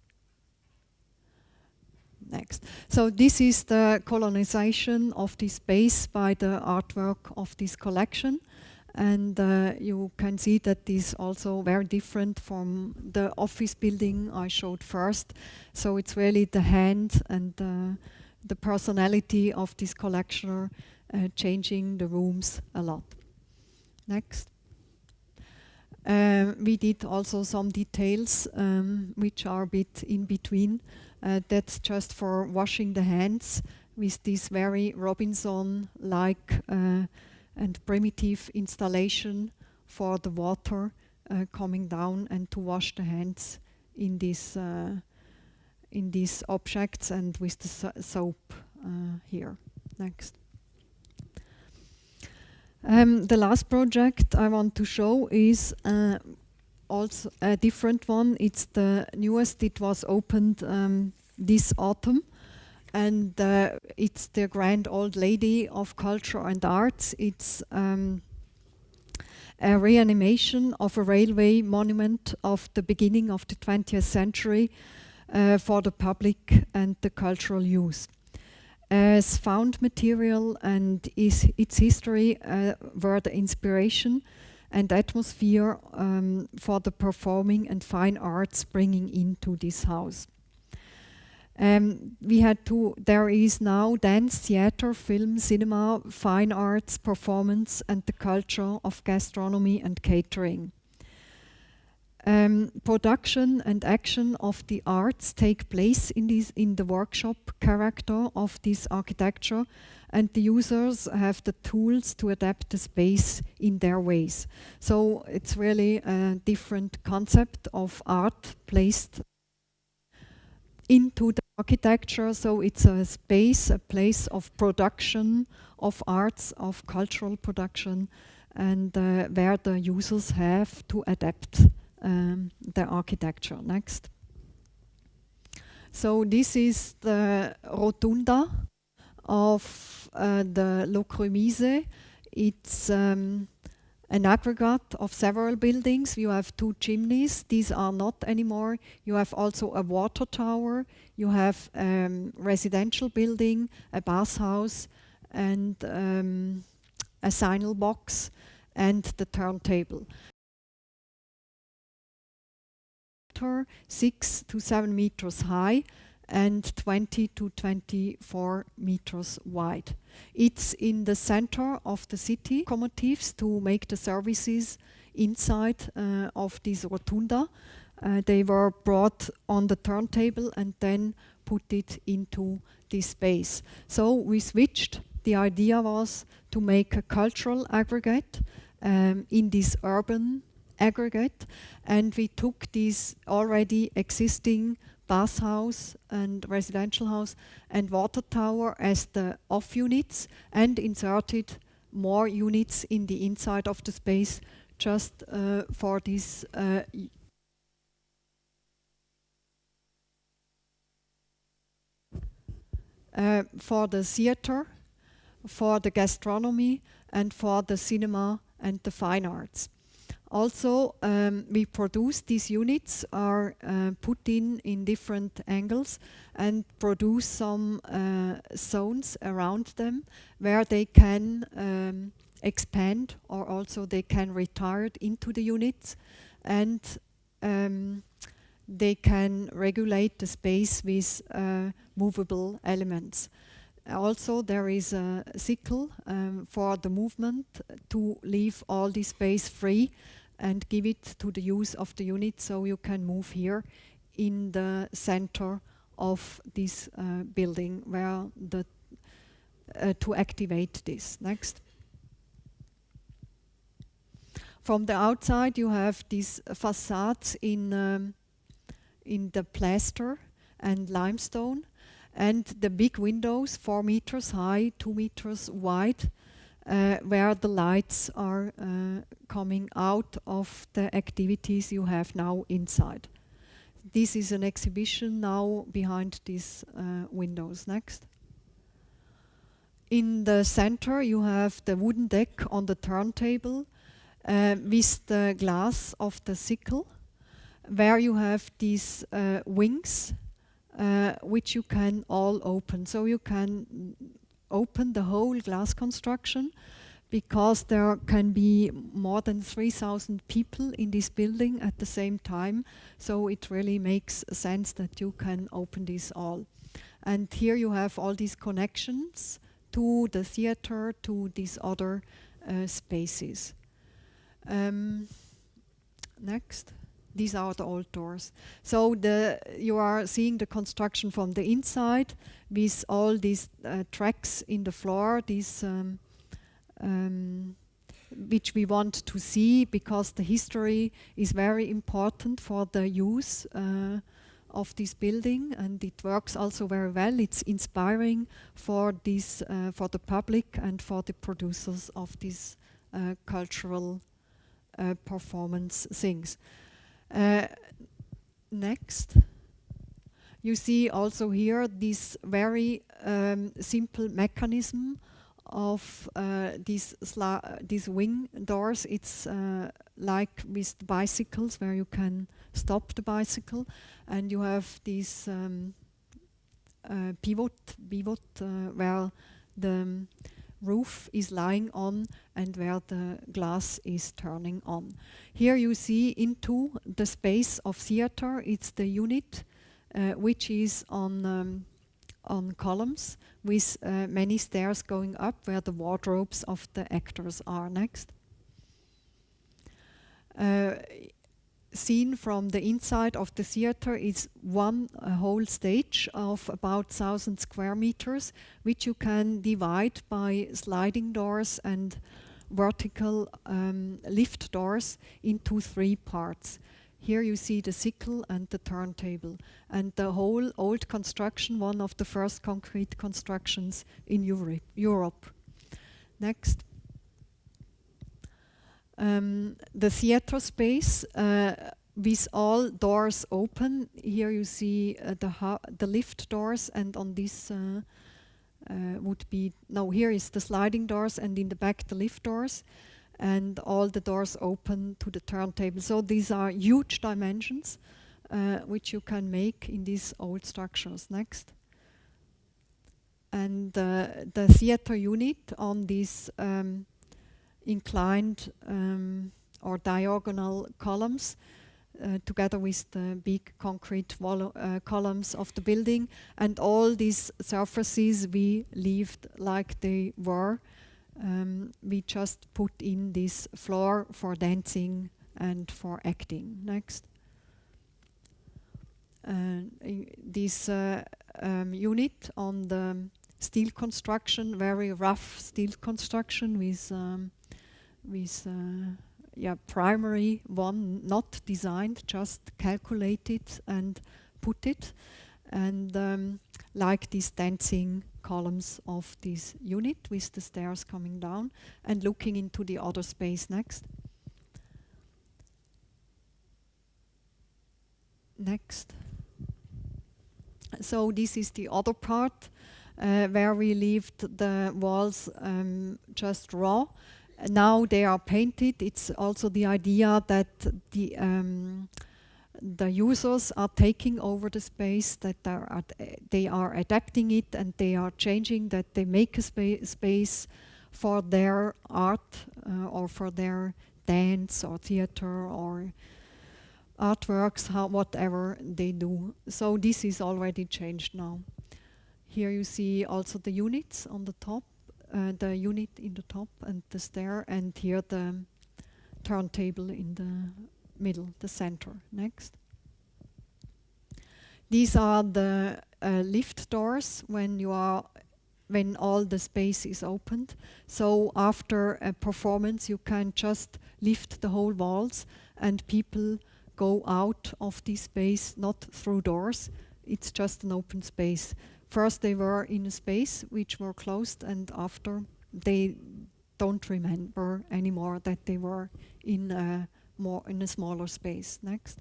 Next. So this is the colonization of this space by the artwork of this collection. And you can see that this is also very different from the office building I showed first. So it's really the hand and the personality of this collectioner changing the rooms a lot. Next. We did also some details which are a bit in between. That's just for washing the hands with this very Robinson-like and primitive installation for the water coming down and to wash the hands in these objects and with the soap here. Next. The last project I want to show is also a different one. It's the newest. It was opened this autumn. And it's the Grand Old Lady of Culture and Arts. It's a reanimation of a railway monument of the beginning of the 20th century for the public and the cultural use. As found material and its history were the inspiration and atmosphere for the performing and fine arts bringing into this house. There is now dance, theater, film, cinema, fine arts, performance, and the culture of gastronomy and catering. Production and action of the arts take place in the workshop character of this architecture, and the users have the tools to adapt the space in their ways. So it's really a different concept of art placed into the architecture. So it's a space, a place of production of arts, of cultural production, and where the users have to adapt the architecture. Next. So this is the rotunda of the Locremise. It's an aggregate of several buildings. You have two chimneys. These are not anymore. You have also a water tower. You have residential building, a bathhouse, and a signal box, and the turntable. 6 to 7 meters high and 20 to 24 meters wide. It's in the center of the city. Locomotives to make the services inside of this rotunda. They were brought on the turntable and then put it into this space. So we switched. The idea was to make a cultural aggregate in this urban aggregate, and we took this already existing bathhouse and residential house and water tower as the off units and inserted more units in the inside of the space just for this for the theater, for the gastronomy, and for the cinema and the fine arts. Also, we produce these units, are put in different angles and produce some zones around them where they can expand, or also they can retire into the units, and they can regulate the space with movable elements. Also, there is a sickle for the movement to leave all the space free and give it to the use of the unit, so you can move here in the center of this building where to activate this. Next. From the outside, you have these facades in the plaster and limestone, and the big windows, 4 meters high, 2 meters wide, where the lights are coming out of the activities you have now inside. This is an exhibition now behind these windows. Next. In the center you have the wooden deck on the turntable with the glass of the sickle, where you have these wings which you can all open. So you can open the whole glass construction, because there can be more than 3,000 people in this building at the same time. So it really makes sense that you can open this all. And here you have all these connections to the theater, to these other spaces. Next. These are the old doors. So you are seeing the construction from the inside with all these tracks in the floor, these which we want to see, because the history is very important for the use of this building, and it works also very well. It's inspiring for this, for the public and for the producers of these cultural performance things. Next, you see also here this very simple mechanism of these wing doors. It's like with the bicycles, where you can stop the bicycle, and you have this pivot where the roof is lying on and where the glass is turning on. Here you see into the space of theater. It's the unit which is on columns with many stairs going up, where the wardrobes of the actors are. Next. Seen from the inside of the theater is one whole stage of about 1,000 square meters, which you can divide by sliding doors and vertical lift doors into 3 parts. Here you see the sickle and the turntable, and the whole old construction, one of the first concrete constructions in Europe. Next. The theater space with all doors open. Here you see the lift doors, and on this would be, no, here is the sliding doors, and in the back the lift doors, and all the doors open to the turntable. So these are huge dimensions which you can make in these old structures. Next. And the theater unit on this inclined or diagonal columns, together with the big concrete columns of the building, and all these surfaces we left like they were. We just put in this floor for dancing and for acting. Next. This unit on the steel construction, very rough steel construction with primary one, not designed, just calculated and put it, and like these dancing columns of this unit with the stairs coming down and looking into the other space. Next. Next. So this is the other part where we left the walls just raw. Now they are painted. It's also the idea that the users are taking over the space, that they are adapting it, and they are changing, that they make a space for their art or for their dance or theater or artworks, whatever they do. So this is already changed now. Here you see also the units on the top. The unit in the top and the stair, and here the turntable in the middle, the center. Next. These are the lift doors when all the space is opened. So after a performance you can just lift the whole walls and people go out of this space, not through doors. It's just an open space. First they were in a space which were closed, and after they don't remember anymore that they were in a smaller space. Next.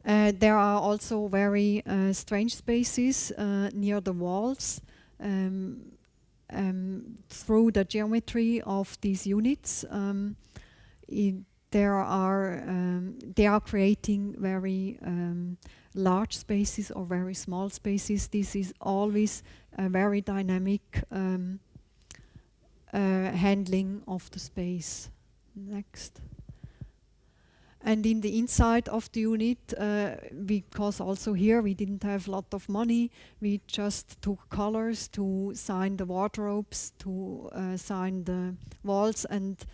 There are also very strange spaces near the walls. Through the geometry of these units, they are creating very large spaces or very small spaces. This is always a very dynamic handling of the space. Next. And in the inside of the unit, because also here we didn't have a lot of money, we just took colors to sign the wardrobes, to sign the walls, and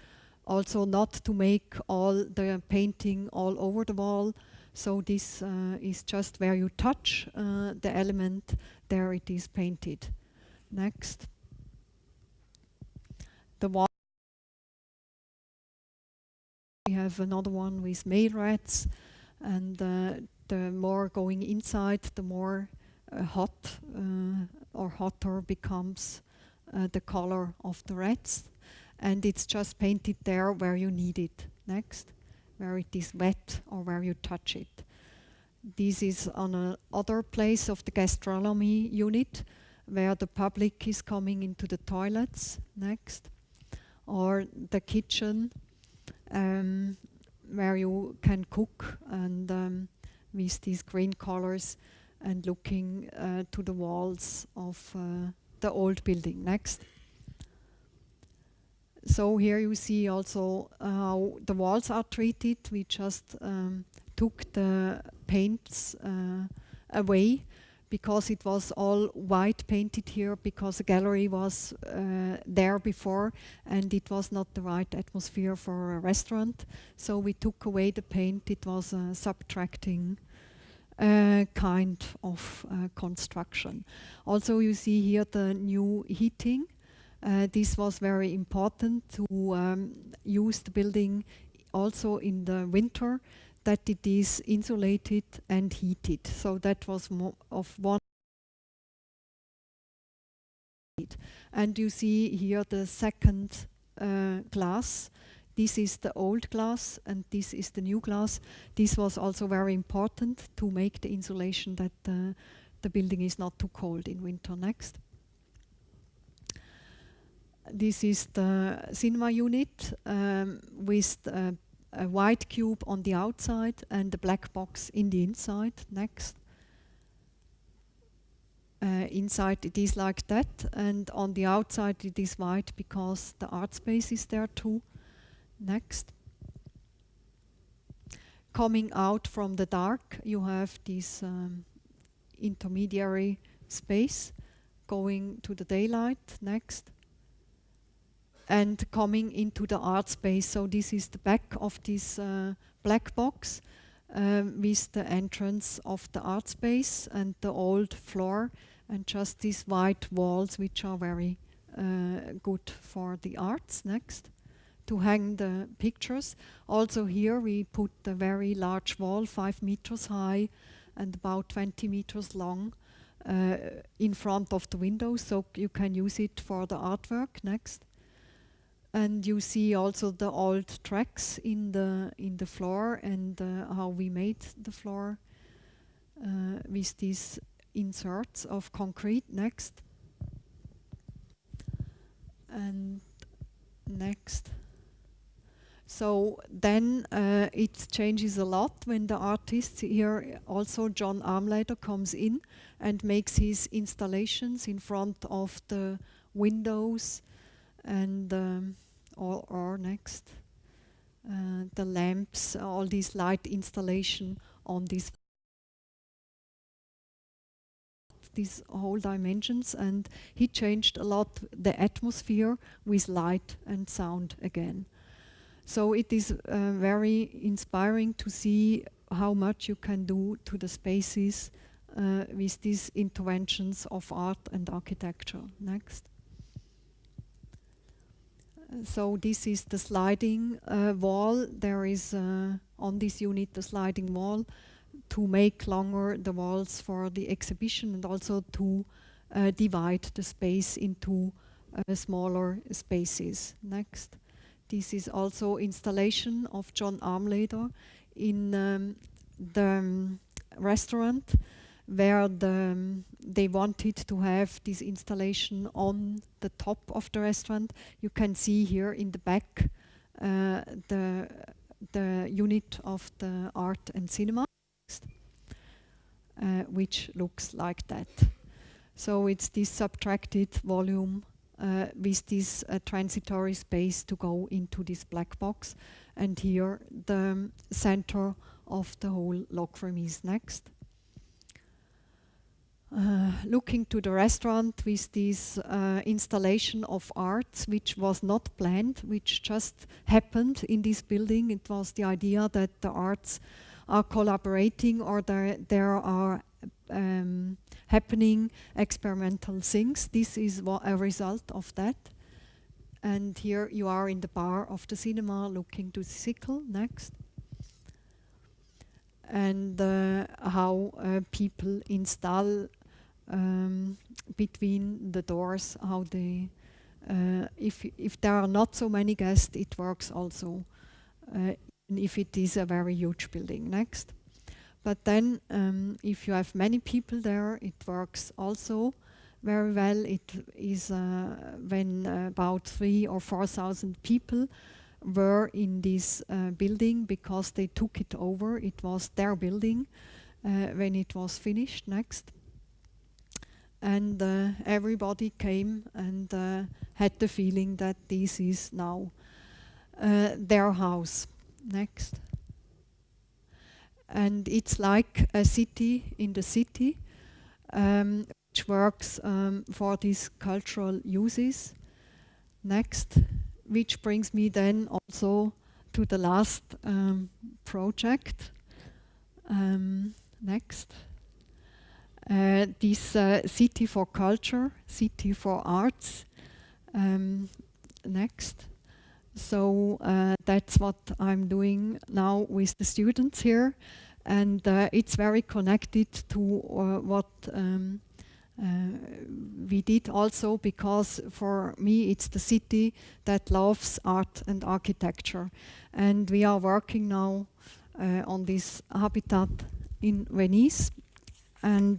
also not to make all the painting all over the wall. So this is just where you touch the element, there it is painted. Next. The wall. We have another one with male rats, and the more going inside, the more hot or hotter becomes the color of the rats. And it's just painted there where you need it. Next, where it is wet or where you touch it. This is on another place of the gastronomy unit, where the public is coming into the toilets. Next, or the kitchen, where you can cook, and with these green colors, and looking to the walls of the old building. Next. So here you see also how the walls are treated. We just took the paints away, because it was all white painted here, because the gallery was there before and it was not the right atmosphere for a restaurant. So we took away the paint. It was a subtracting kind of construction. Also you see here the new heating. This was very important to use the building also in the winter, that it is insulated and heated. So that was of one. And you see here the second glass. This is the old glass and this is the new glass. This was also very important to make the insulation, that the building is not too cold in winter. Next. This is the cinema unit with a white cube on the outside and the black box in the inside. Next. Inside it is like that, and on the outside it is white because the art space is there too. Next. Coming out from the dark, you have this intermediary space going to the daylight. Next. And coming into the art space. So this is the back of this black box with the entrance of the art space and the old floor, and just these white walls, which are very good for the arts. Next. To hang the pictures. Also here we put a very large wall, 5 meters high and about 20 meters long, in front of the window, so you can use it for the artwork. Next. And you see also the old tracks in the floor, and how we made the floor with these inserts of concrete. Next. And next. So then it changes a lot when the artist here, also John Armleder, comes in and makes his installations in front of the windows, and or next, the lamps, all these light installation on these whole dimensions, and he changed a lot the atmosphere with light and sound again. So it is very inspiring to see how much you can do to the spaces with these interventions of art and architecture. Next. So this is the sliding wall. There is on this unit the sliding wall to make longer the walls for the exhibition, and also to divide the space into smaller spaces. Next. This is also installation of John Armleder in the restaurant, where they wanted to have this installation on the top of the restaurant. You can see here in the back the the unit of the art and cinema, which looks like that. So it's this subtracted volume with this transitory space to go into this black box. And here the center of the whole log room is next. Looking to the restaurant with this installation of arts, which was not planned, which just happened in this building. It was the idea that the arts are collaborating, or there are happening experimental things. This is a result of that. And here you are in the bar of the cinema looking to the sickle. Next. And how people install between the doors, how they, if there are not so many guests, it works also, if it is a very huge building. Next. But then, if you have many people there, it works also very well. It is when about 3,000 or 4,000 people were in this building because they took it over. It was their building when it was finished. Next. And everybody came and had the feeling that this is now their house. Next. And it's like a city in the city, which works for these cultural uses. Next. Which brings me then also to the last project. Next. This city for culture, city for arts. Next. So that's what I'm doing now with the students here. And it's very connected to what we did also, because for me it's the city that loves art and architecture. And we are working now on this habitat in Venice. And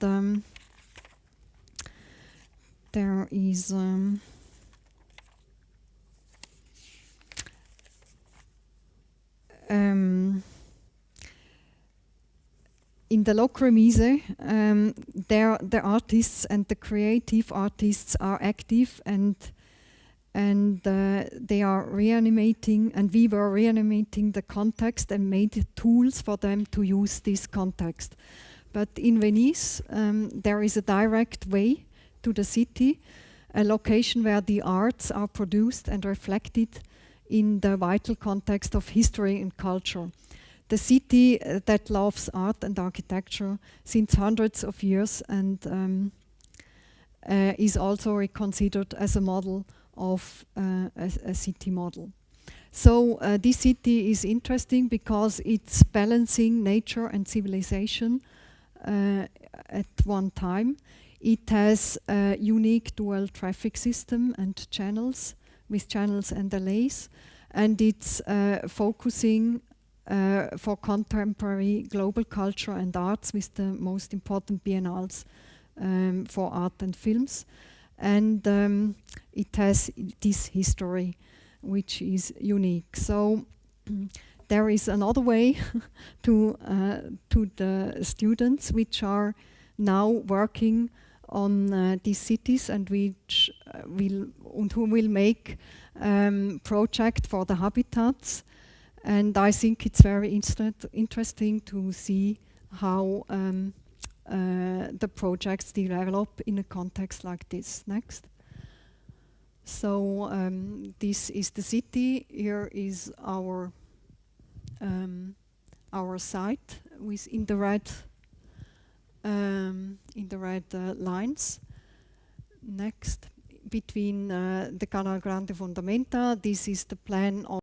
there is in the Lokremise, the artists and the creative artists are active, and they are reanimating, and we were reanimating the context and made tools for them to use this context. But in Venice, there is a direct way to the city, a location where the arts are produced and reflected in the vital context of history and culture. The city that loves art and architecture since hundreds of years, and is also reconsidered as a model of a city model. So this city is interesting because it's balancing nature and civilization at one time. It has a unique dual traffic system and channels, with channels and allays, and it's focusing for contemporary global culture and arts, with the most important biennales for art and films. And it has this history, which is unique. So there is another way to the students, which are now working on these cities, and which who will make project for the habitats. And I think it's very interesting to see how the projects develop in a context like this. Next. So this is the city. Here is our site with in the red lines. Next, between the Canal Grande Fondamenta, this is the plan of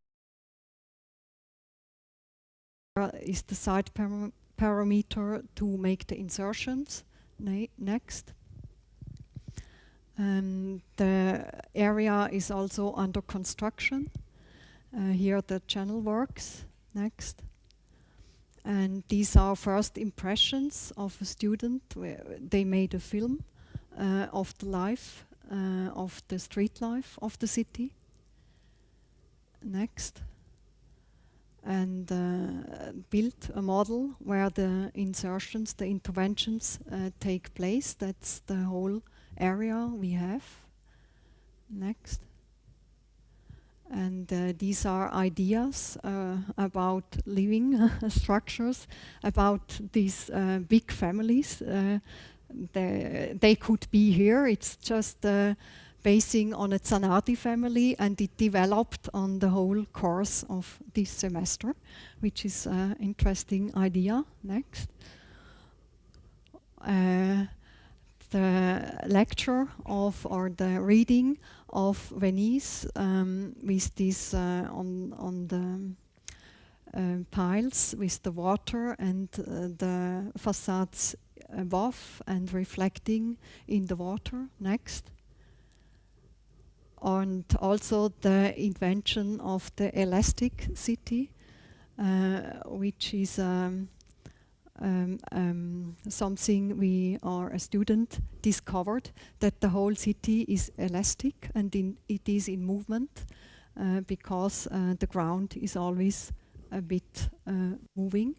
is the site parameter to make the insertions. Next. The area is also under construction. Here the channel works. Next. And these are first impressions of a student. They made a film of the life, of the street life of the city. Next. and built a model where the insertions, the interventions take place. That's the whole area we have. Next. And these are ideas about living structures, about these big families. They could be here. It's just basing on a Zanardi family, and it developed on the whole course of this semester, which is an interesting idea. Next. The lecture of, or the reading of Venice with this on the piles with the water and the facades above and reflecting in the water. Next. And also the invention of the elastic city, which is something we are a student discovered, that the whole city is elastic and it is in movement because the ground is always a bit moving,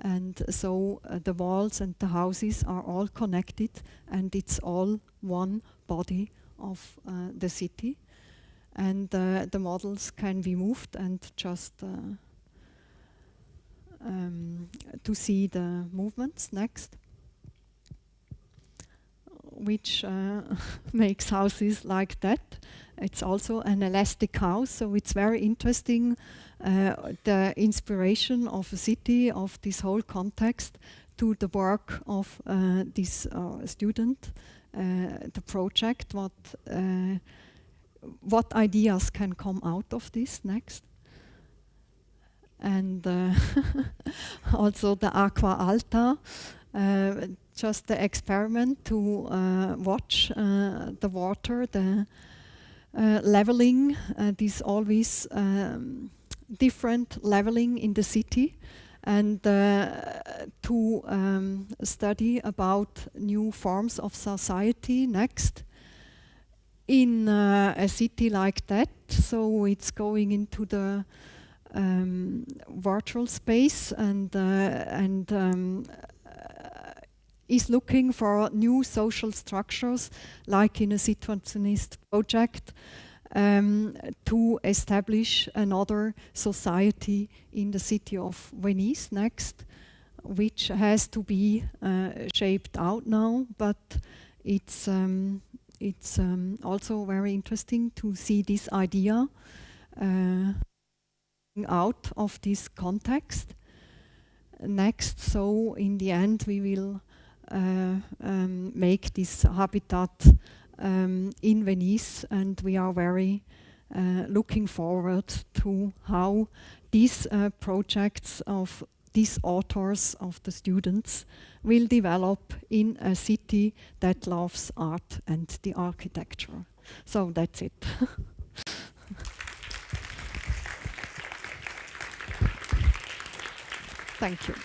and so the walls and the houses are all connected and it's all one body of the city, and the models can be moved and just to see the movements. Next. Which makes houses like that. It's also an elastic house, so it's very interesting, the inspiration of a city, of this whole context, to the work of this student, the project, what ideas can come out of this. Next. And also the Aqua Alta, just the experiment to watch the water, the leveling, this always different leveling in the city, and to study about new forms of society. Next. In a city like that, so it's going into the virtual space and is looking for new social structures, like in a situationist project, to establish another society in the city of Venice. Next, which has to be shaped out now, but it's also very interesting to see this idea out of this context. Next, so in the end we will make this habitat in Venice, and we are very looking forward to how these projects of these authors, of the students, will develop in a city that loves art and the architecture. So that's it. Thank you.